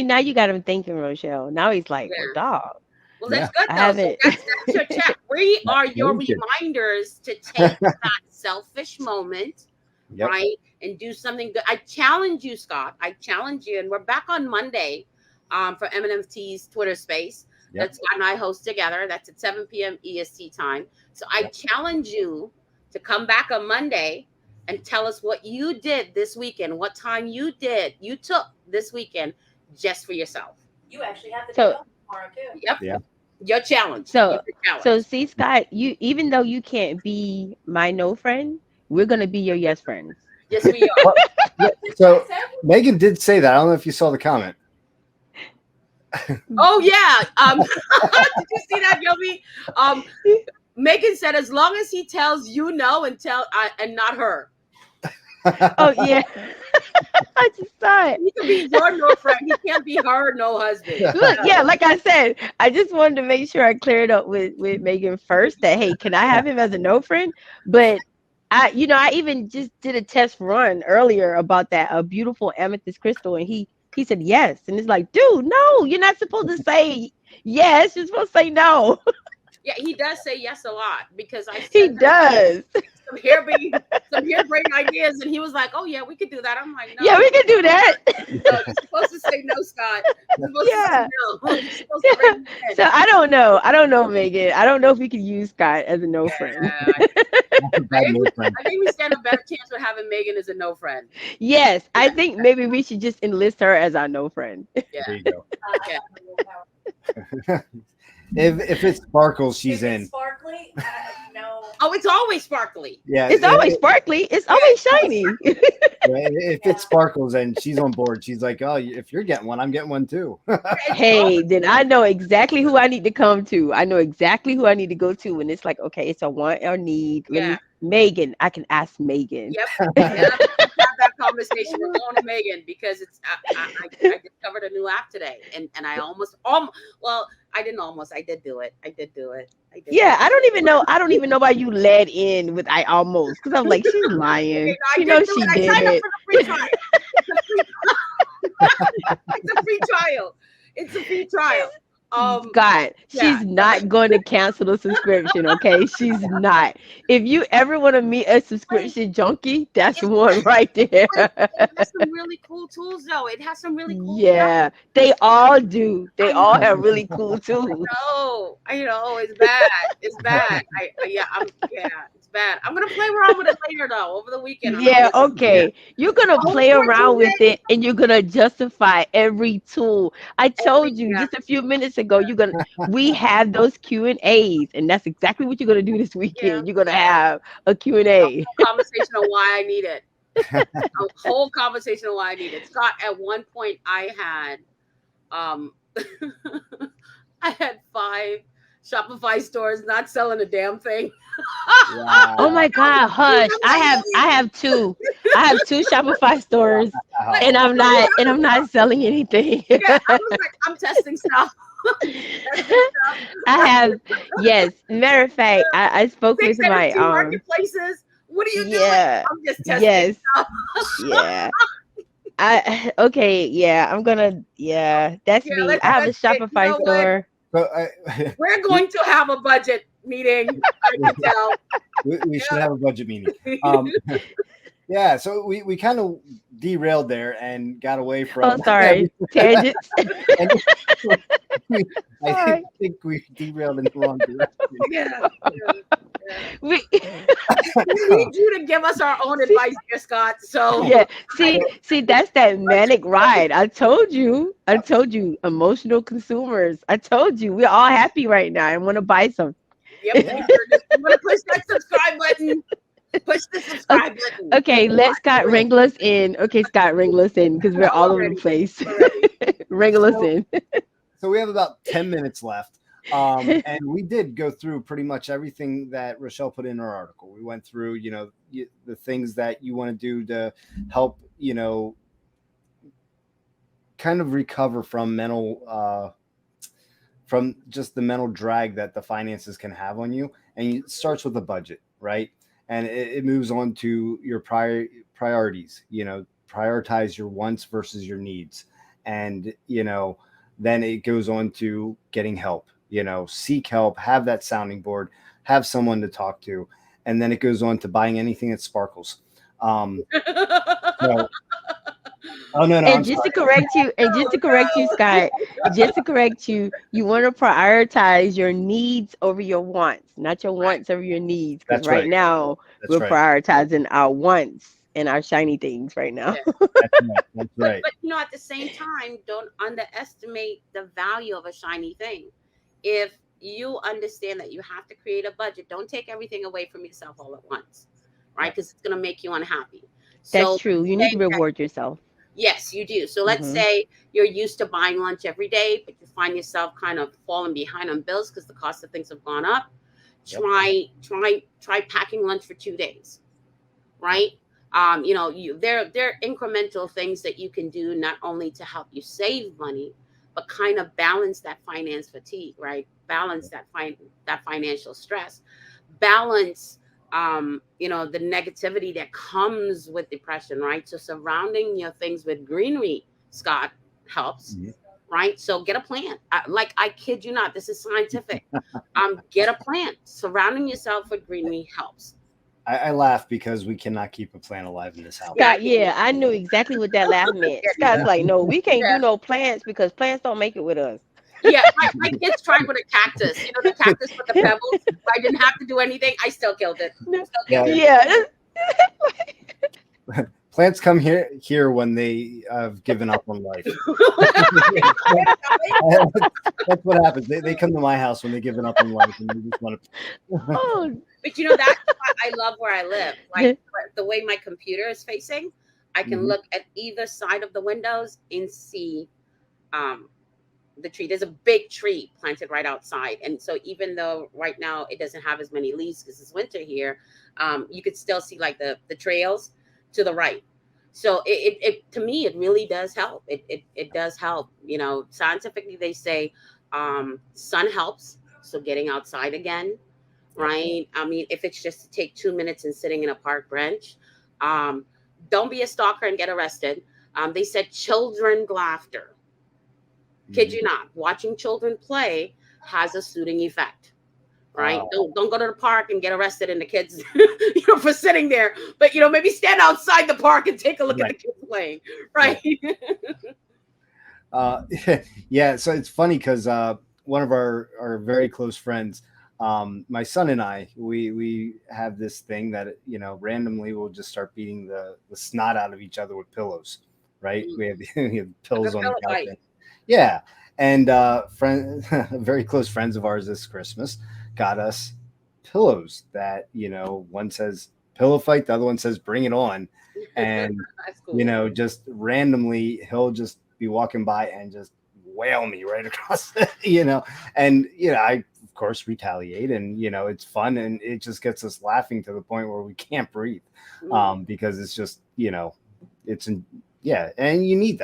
now you got him thinking, Rochelle. Now he's like, well, Yeah. dog. well, that's Yeah. good I though. So haven't. that's your check. We are your Thank you. reminders to take that selfish moment, Yep. right, and do something good. I challenge you, Scott. I challenge you, and we're back on Monday. for MNFT's Twitter space. Yep. That's Scott and I host together. That's at 7 p.m. EST time. So I Yep. challenge you to come back on Monday and tell us what you did this weekend, what time you took this weekend just for yourself. You actually have to So- do it tomorrow too. Yep. Yeah. Your challenge. So Your challenge. so see, Scott, you, even though you can't be my no friend, we're gonna be your yes friends. Yes, we are. So Megan did say that. I don't know if you saw the comment. Oh yeah. Did you see that, Yobi? Megan said, as long as he tells you no and not her. Oh yeah. I just saw it. He can be your no friend. He can't be her no husband. Look, yeah, like I said, I just wanted to make sure I cleared up with Megan first that, hey, can I have him as a no friend? But I even just did a test run earlier about that, a beautiful amethyst crystal, and he said yes, and it's like, dude, no, you're not supposed to say yes, you're supposed to say no. Yeah, he does say yes a lot because I said He does. some harebrained ideas, and he was like, "Oh yeah, we could do that." I'm like, "No, Yeah, we can do that. you're supposed to say no, Scott. You're supposed Yeah. to say no. You're supposed to raise your hand." So I don't know, Megan. I don't know if we could use Scott as a no friend. Bad no friend. I think we stand a better chance with having Megan as a no friend. Yes, I think maybe we should just enlist her as our no friend. There Yeah. you go. Yeah. If it sparkles, she's If in. it's sparkly, no. Oh, it's always sparkly. Yeah. It's always sparkly. It's always shiny. If it sparkles and she's on board, she's like, oh, if you're getting one, I'm getting one too. Hey, then I know exactly who I need to come to. I know exactly who I need to go to when it's like, okay, it's a want or need. Yeah. Megan, I can ask Megan. Yep. And I'm gonna have that conversation with going to Megan because I discovered a new app today, and I I did do it. I did it. Yeah, I don't even know why you led in with I almost, because I'm like, she's lying. Okay, no, I did do She it. I did signed up it. for the free trial. It's a free trial. It's a free trial. God, yeah. she's not going to cancel the subscription, okay? She's not. If you ever want to meet a subscription junkie, that's one right there. It has some really cool tools, though. It has some really cool Yeah, they all do. They all have really cool tools. I know, it's bad. It's bad. It's bad. I'm gonna play around with it later, though, over the weekend. Yeah, okay. You're gonna play around with Unfortunately- it and you're gonna justify every tool. I told you just a few minutes ago, we have those Q&As, and that's exactly what you're gonna do this weekend. You're gonna have a Q&A. Conversation on why I need it. A whole conversation on why I need it. Scott, at one point I had I had 5 Shopify stores not selling a damn thing. Wow. Oh my God, hush. I have 2. I have 2 Shopify stores and I'm not selling anything. Yeah, I was like, I'm testing stuff. I have, yes. Matter of fact, I spoke with my marketplaces. What are you doing? Yeah. I'm just testing Yes. stuff. Yeah. I'm gonna, that's Yeah, me. I have a Shopify you know what? store. So We're going to have a budget meeting. I can tell. we should have a budget meeting. Yeah, so we kind of derailed there and got away from. Oh, sorry, tangents. I think we derailed in the wrong direction. Yeah. We need you to give us our own advice here, Scott. So yeah, see, that's that manic ride. I told you, emotional consumers. I told you, we're all happy right now and want to buy some. Yep, I'm gonna push that subscribe button. Push the subscribe button. Okay, let Scott wrangle us in. Okay, Scott, wrangle us in because we're all over the place. Wrangle us in. So we have about 10 minutes left. And we did go through pretty much everything that Rochelle put in her article. We went through, the things that you want to do to help, kind of recover from from just the mental drag that the finances can have on you. And it starts with a budget, right? And it moves on to your priorities, prioritize your wants versus your needs. And, then it goes on to getting help, seek help, have that sounding board, have someone to talk to. And then it goes on to buying anything that sparkles. So Oh no, no, And I'm just to sorry. correct you, and just to correct you, Scott, just to correct you, you want to prioritize your needs over your wants, not your Right. wants over your needs. Because That's right right. now That's we're right. prioritizing our wants and our shiny things right now. Yeah. That's right. That's right. But at the same time, don't underestimate the value of a shiny thing. If you understand that you have to create a budget, don't take everything away from yourself all at once, right? Yep. Because it's going to make you unhappy. That's So true. You need say to that, reward yourself. yes, you do. So let's Hmm. say you're used to buying lunch every day, but you find yourself kind of falling behind on bills because the cost of things have gone up. Yep. Try packing lunch for 2 days, Yep. right? There are incremental things that you can do not only to help you save money, but kind of balance that finance fatigue, right? Balance that financial stress, balance the negativity that comes with depression, right? So surrounding your things with greenery, Scott, helps, Mhm. right? So get a plant. Like, I kid you not, this is scientific. Get a plant. Surrounding yourself with greenery helps. I laugh because we cannot keep a plant alive in this house. Yeah, Scott, yeah, I knew exactly what that laugh meant. Scott's like, no, we can't yeah. do no plants because plants don't make it with us. Yeah, my kids tried with a cactus. You know, the cactus with the pebbles. I didn't have to do anything. I still killed it. No. Still Yeah, killed it. Yeah. plants come here when they have given up on life. That's what happens. They come to my house when they've given up on life and they just want to. Oh, But that's why I love where I live. Like, the way my computer is facing, I can Mhm. look at either side of the windows and see um, the tree. There's a big tree planted right outside, and so even though right now it doesn't have as many leaves because it's winter here, you could still see like the trails to the right. So it to me, it really does help. It does help. Scientifically they say sun helps. So getting outside again, Yep. right? I mean, if it's just to take 2 minutes and sitting in a park bench, um, don't be a stalker and get arrested. They said children laughter. Kid Mhm. you not, watching children play has a soothing effect, right? Uh, Don't go to the park and get arrested and the kids, for sitting there. But maybe stand outside the park and take a look at the right. kids playing, Right. right? Uh, yeah. So it's funny because one of our very close friends, my son and I, we have this thing that randomly we'll just start beating the snot out of each other with pillows. Right? We have, we have Like a pillows on the pillow couch. fight. Yeah. And very close friends of ours this Christmas got us pillows that, one says pillow fight, the other one says bring it on. And, That's cool. just randomly he'll just be walking by and just whale me right across, and, I, of course, retaliate and, it's fun and it just gets us laughing to the point where we can't breathe Mhm. because it's just, it's, yeah. And you need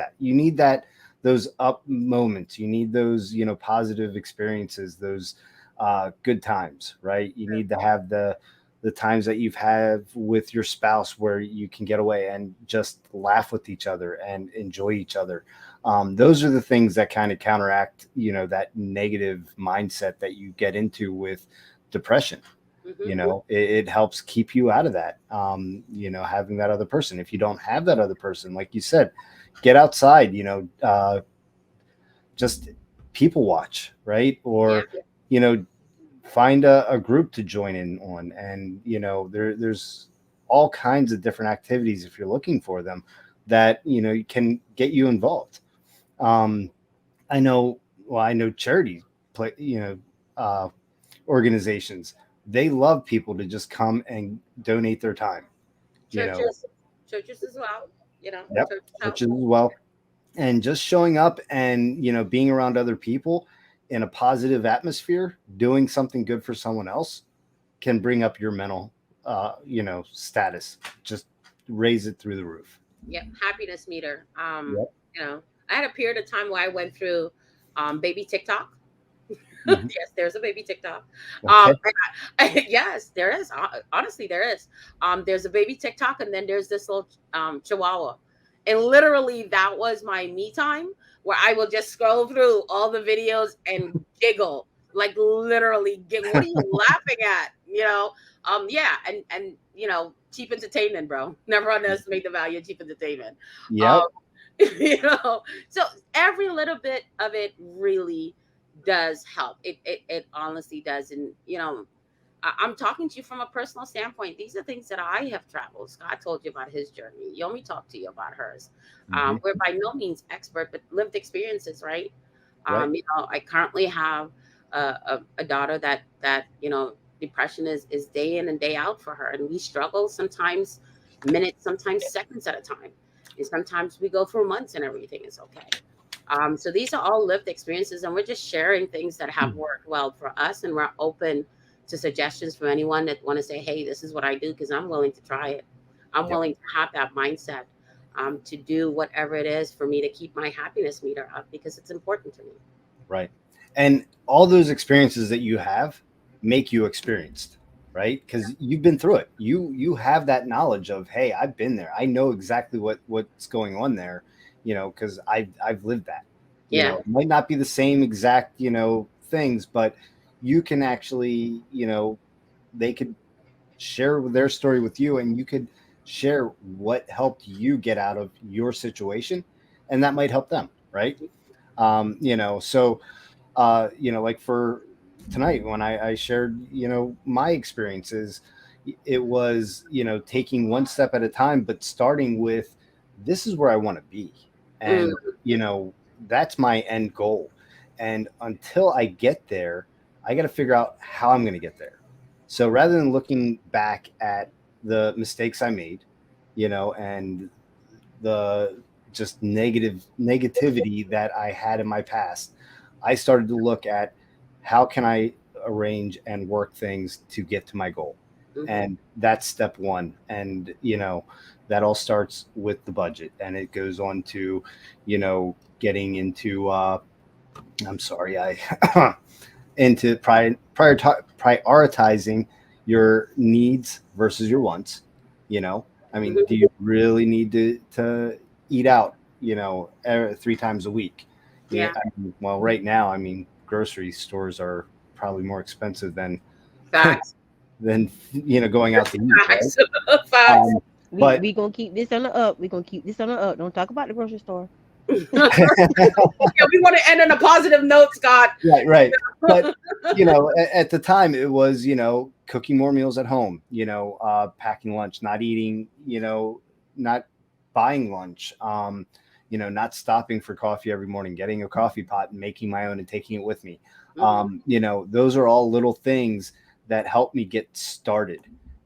that those up moments. You need those, positive experiences, those good times, right? You need to have the times that you've had with your spouse where you can get away and just laugh with each other and enjoy each other. Those are the things that kind of counteract, that negative mindset that you get into with depression. Mhm. It helps keep you out of that. Having that other person. If you don't have that other person, like you said, get outside. Just people watch, right? Yeah. Or you know find a group to join in on, and there's all kinds of different activities if you're looking for them that can get you involved. um I know charity play uh organizations, they love people to just come and donate their time. you know Churches, churches as well. yep, Churches help. churches as well, and just showing up and being around other people in a positive atmosphere, doing something good for someone else can bring up your mental status, just raise it through the roof. Yep, happiness meter. Yep. I had a period of time where I went through baby TikTok. Mhm. Yes, there's a baby TikTok. Okay. Yes, there is. Honestly, there is. There's a baby TikTok, and then there's this little Chihuahua, and literally that was my me time where I will just scroll through all the videos and giggle, like literally giggle. What are you laughing at? Yeah, and cheap entertainment, bro. Never underestimate the value of cheap entertainment. Um, Yep. So every little bit of it really does help. It honestly does. And I'm talking to you from a personal standpoint. These are things that I have traveled. Scott told you about his journey. Yomi talked to you about hers. Hmm. We're by no means expert, but lived experiences, right? Right. I currently have a daughter that depression is day in and day out for her, and we struggle sometimes minutes, sometimes seconds at a time, and sometimes we go through months and everything is okay. So these are all lived experiences, and we're just sharing things that have worked well for us, and we're open to suggestions from anyone that want to say, "Hey, this is what I do," because I'm willing to try it. I'm Yep. willing to have that mindset to do whatever it is for me to keep my happiness meter up because it's important to me. Right. And all those experiences that you have make you experienced, right? Because you've been through it. You have that knowledge of, hey, I've been there. I know exactly what's going on there, because I've lived that. Yeah, It might not be the same exact, things, but you can actually, they could share their story with you, and you could share what helped you get out of your situation, and that might help them, right? So like for tonight when I shared, my experiences, it was, taking one step at a time, but starting with, this is where I want to be. mm, And, that's my end goal. And until I get there, I got to figure out how I'm going to get there. So rather than looking back at the mistakes I made, and the just negativity that I had in my past, I started to look at how can I arrange and work things to get to my goal. mhm. And that's step one. And, that all starts with the budget, and it goes on to, getting into, I'm sorry, into prioritizing your needs versus your wants. I mean, do Mhm. you really need to eat out, 3 times a week? Yeah. Yeah, Well, right now, I mean, grocery stores are probably more expensive than facts, than going out to eat, right? facts, facts. Um, We but we gonna keep this on the up. We gonna keep this on the up. Don't talk about the grocery store. Yeah, we want to end on a positive note, Scott. right, right. But at the time, it was, cooking more meals at home, packing lunch, not eating, not buying lunch, not stopping for coffee every morning, getting a coffee pot and making my own and taking it with me. Mhm. Those are all little things that help me get started,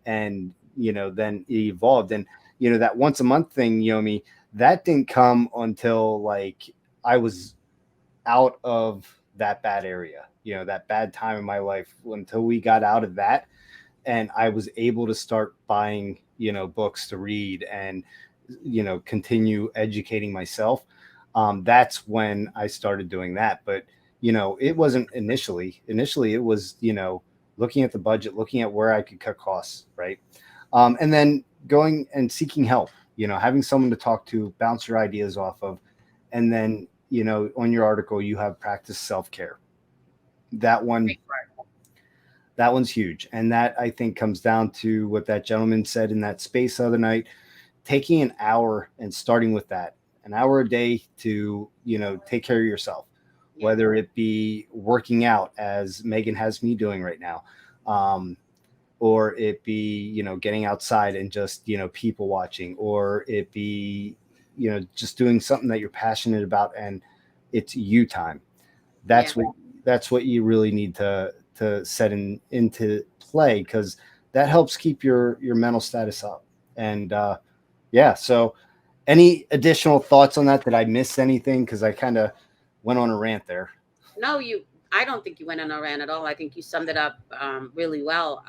and then it evolved. And that once a month thing, me, that didn't come until like I was out of that bad area, that bad time in my life, until we got out of that, and I was able to start buying, books to read, and, continue educating myself. That's when I started doing that. But, it wasn't initially. Initially, it was, looking at the budget, looking at where I could cut costs, right? And then going and seeking help, having someone to talk to, bounce your ideas off of. And then, on your article, you have practice self-care. That one, that one's huge. And that, I think, comes down to what that gentleman said in that space the other night, taking an hour and starting with that, an hour a day to, take care of yourself, Yeah, whether it be working out, as Megan has me doing right now, um, or it be, getting outside and just, people watching, or it be, just doing something that you're passionate about, and it's you time. yeah, That's what you really need to set into play, because that helps keep your mental status up. And yeah, so any additional thoughts on that? Did I miss anything? Because I kind of went on a rant there. no, I don't think you went on a rant at all. I think you summed it up really well.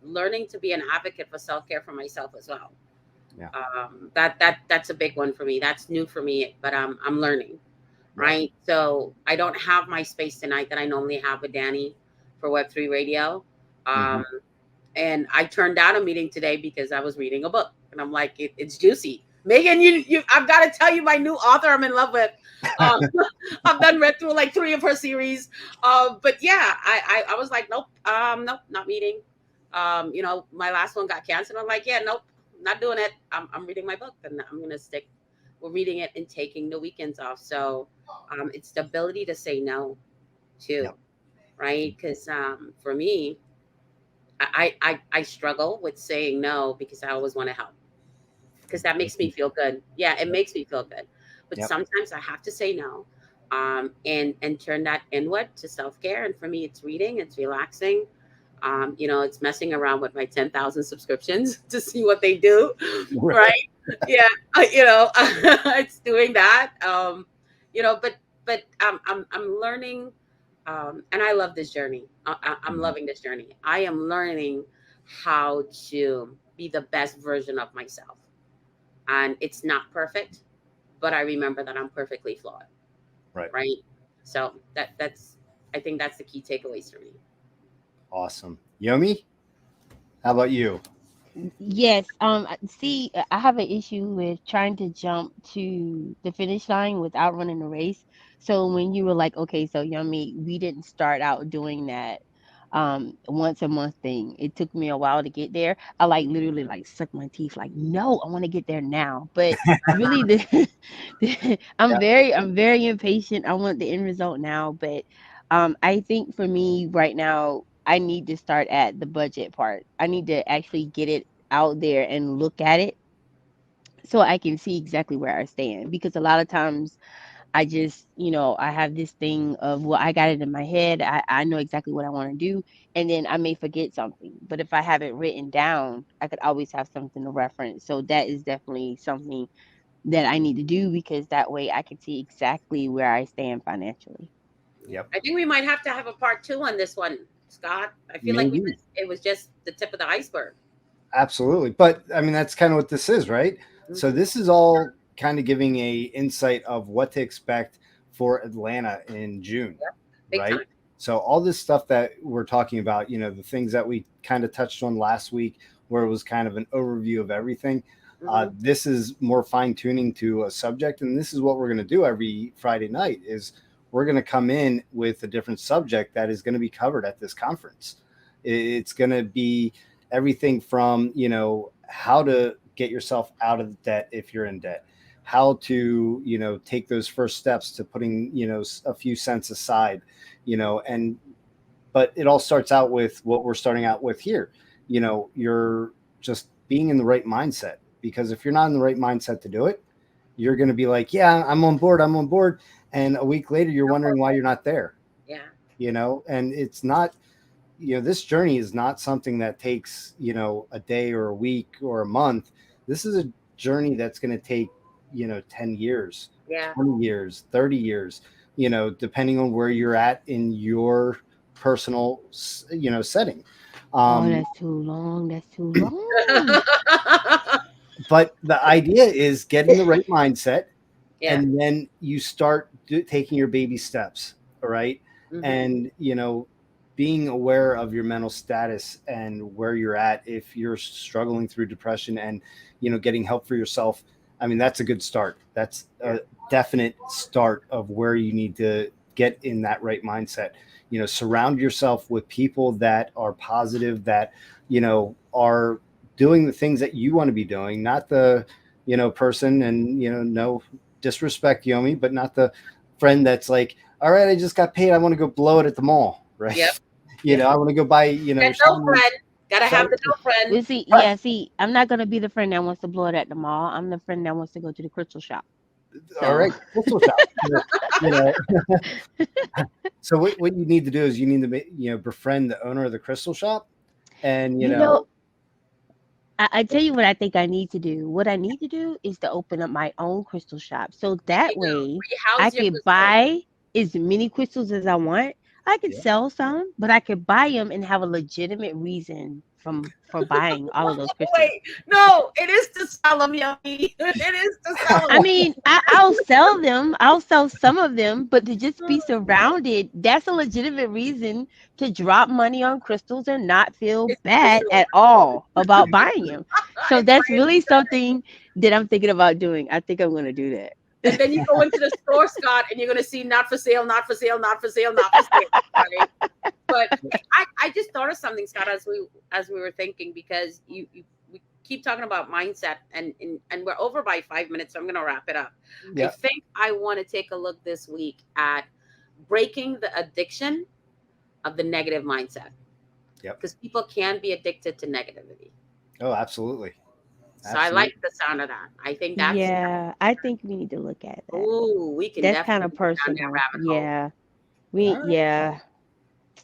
Learning to be an advocate for self-care for myself as well. Yeah. That's a big one for me. That's new for me, but I'm learning. Right. Right. So I don't have my space tonight that I normally have with Danny for Web3 Radio. Hmm. Um, and I turned down a meeting today because I was reading a book, and I'm like, it's juicy. Megan, I've got to tell you my new author I'm in love with. Um, I've read through like 3 of her series. But yeah, I was like, nope, nope, not meeting. My last one got canceled. I'm like, yeah, nope, not doing it. I'm reading my book, and I'm gonna stick reading it and taking the weekends off. So it's the ability to say no too, Yep. right? Because for me, I struggle with saying no because I always want to help because that makes me feel good. Yeah, it Yep. makes me feel good. But Yep. sometimes I have to say no, and turn that inward to self care. And for me, it's reading, it's relaxing. It's messing around with my 10,000 subscriptions to see what they do, Right. right? Yeah, it's doing that. But I'm learning, and I love this journey. I'm Mhm. loving this journey. I am learning how to be the best version of myself, and it's not perfect, but I remember that I'm perfectly flawed, Right. right? So that's I think that's the key takeaways for me. Awesome. Yomi, how about you? Yes. See, I have an issue with trying to jump to the finish line without running a race. So when you were like, okay, so Yummy, we didn't start out doing that once a month thing. It took me a while to get there. I like literally like suck my teeth, like, no, I want to get there now. But really Yeah. I'm very impatient. I want the end result now. But I think for me right now, I need to start at the budget part. I need to actually get it out there and look at it so I can see exactly where I stand. Because a lot of times I just, I have this thing of, well, I got it in my head. I know exactly what I want to do. And then I may forget something. But if I have it written down, I could always have something to reference. So that is definitely something that I need to do because that way I can see exactly where I stand financially. Yep. I think we might have to have a part two on this one, Scott. I feel like Maybe. it was just the tip of the iceberg. Absolutely. But I mean, that's kind of what this is, right? So Hmm. this is all kind of giving a insight of what to expect for Atlanta in June, Yep, big right? time. So all this stuff that we're talking about, the things that we kind of touched on last week, where it was kind of an overview of everything. Hmm. This is more fine tuning to a subject, and this is what we're going to do every Friday night. Is we're going to come in with a different subject that is going to be covered at this conference. It's going to be everything from how to get yourself out of debt if you're in debt, how to take those first steps to putting a few cents aside, and but it all starts out with what we're starting out with here. You're just being in the right mindset, because if you're not in the right mindset to do it, you're going to be like, yeah, I'm on board, and a week later you're wondering why you're not there. Yeah. And it's not, this journey is not something that takes, a day or a week or a month. This is a journey that's going to take, 10 years, Yeah. 20 years, 30 years, depending on where you're at in your personal, setting. Oh, Um, that's too long. That's too long. but the idea is getting the right mindset, Yeah. and then you start taking your baby steps. All right. Hmm. And being aware of your mental status and where you're at. If you're struggling through depression and getting help for yourself, I mean, that's a good start. That's Yeah. a definite start of where you need to get in that right mindset. Surround yourself with people that are positive, that are doing the things that you want to be doing, not the person. And no disrespect, Yomi, but not the friend that's like, all right, I just got paid, I want to go blow it at the mall, right? Yep. Yep. I want to go buy That shiny, girlfriend. Gotta have shiny, the girlfriend. Well, see, right. yeah, see, I'm not gonna be the friend that wants to blow it at the mall. I'm the friend that wants to go to the crystal shop. All So, right, crystal shop. you know so what you need to do is you need to befriend the owner of the crystal shop, and you know, I tell you what I think I need to do. What I need to do is to open up my own crystal shop. So There that you go. way I House your could crystals. buy as many crystals as I want. I could yeah, sell some, but I could buy them and have a legitimate reason for buying all of those crystals. Wait, no, it is to sell them, Yummy. It is to sell I them. mean, I'll sell them. I'll sell some of them, but to just be surrounded, that's a legitimate reason to drop money on crystals and not feel It's bad official. at all about buying them. So It's that's right. really something that I'm thinking about doing. I think I'm going to do that. And then you go into the store, Scott, and you're gonna see not for sale, not for sale, not for sale, not for sale. Right? But I just thought of something, Scott, as we were thinking, because keep talking about mindset, and we're over by 5 minutes, so I'm going to wrap it up. I Yeah. think I want to take a look this week at breaking the addiction of the negative mindset. Yep. Because people can be addicted to negativity. Oh, absolutely. So I like the sound of that. I think that's Yeah, I think we need to look at that. we can That's kind definitely of go down that personal. rabbit hole. Yeah. All right. Yeah,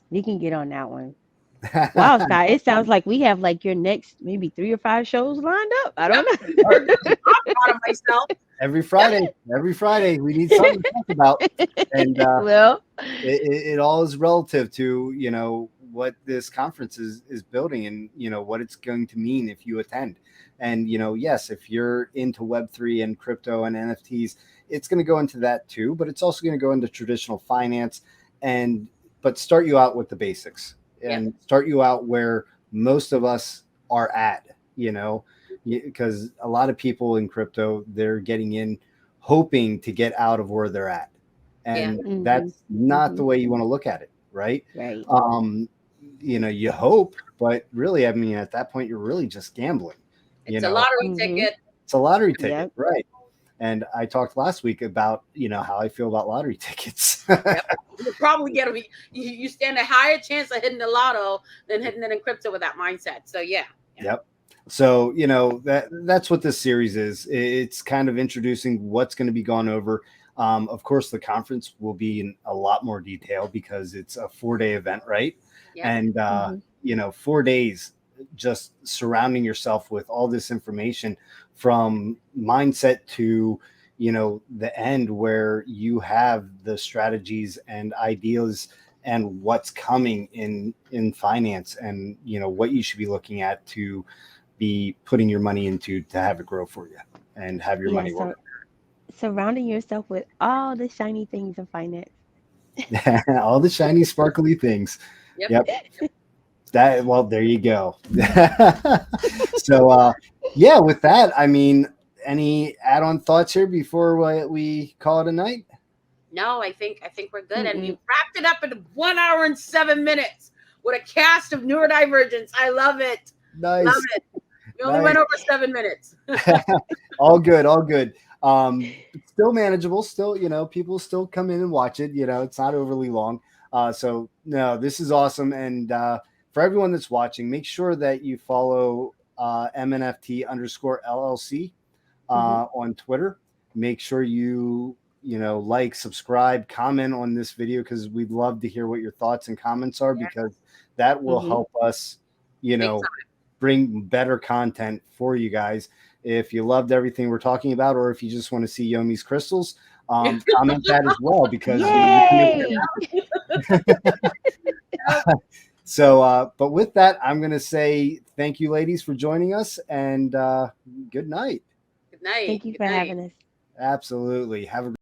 we can get on that one. Wow, Scott, it sounds like we have like your next maybe 3 or 5 shows lined up. I don't Yep. know. I'm proud of myself. Every Friday, we need something to talk about. And Well, it all is relative to, what this conference is building and, what it's going to mean if you attend. And, yes, if you're into Web3 and crypto and NFTs, it's going to go into that too, but it's also going to go into traditional finance but start you out with the basics and start you out where most of us are at, because a lot of people in crypto, they're getting in hoping to get out of where they're at. And that's not the way you want to look at it, right? right. You hope, but really, I mean, at that point, you're really just gambling. It's a lottery ticket. It's a lottery ticket, Yep. right? And I talked last week about, how I feel about lottery tickets. You probably get you stand a higher chance of hitting the lotto than hitting it in crypto with that mindset. So yeah. Yep. So, that's what this series is. It's kind of introducing what's going to be gone over. Of course, the conference will be in a lot more detail because it's a 4-day event, right? Yep. And, 4 days just surrounding yourself with all this information from mindset to, the end where you have the strategies and ideas and what's coming in finance and, what you should be looking at to be putting your money into to have it grow for you and have your money work. Surrounding yourself with all the shiny things of finance. All the shiny, sparkly things. Yep. There you go. So, with that, I mean, any add-on thoughts here before we call it a night? No, I think we're good. And we wrapped it up in 1 hour and 7 minutes with a cast of neurodivergence. I love it. Nice. Love it. We only went over 7 minutes. All good. Still manageable. Still, people still come in and watch it. It's not overly long. So no, this is awesome. And for everyone that's watching, make sure that you follow MNFT _LLC on Twitter. Make sure you like, subscribe, comment on this video because we'd love to hear what your thoughts and comments are because that will help us, bring better content for you guys. If you loved everything we're talking about, or if you just want to see Yomi's crystals, comment that as well because So, but with that, I'm going to say thank you, ladies, for joining us, and good night. Good night. Thank you for having us. Absolutely. Have a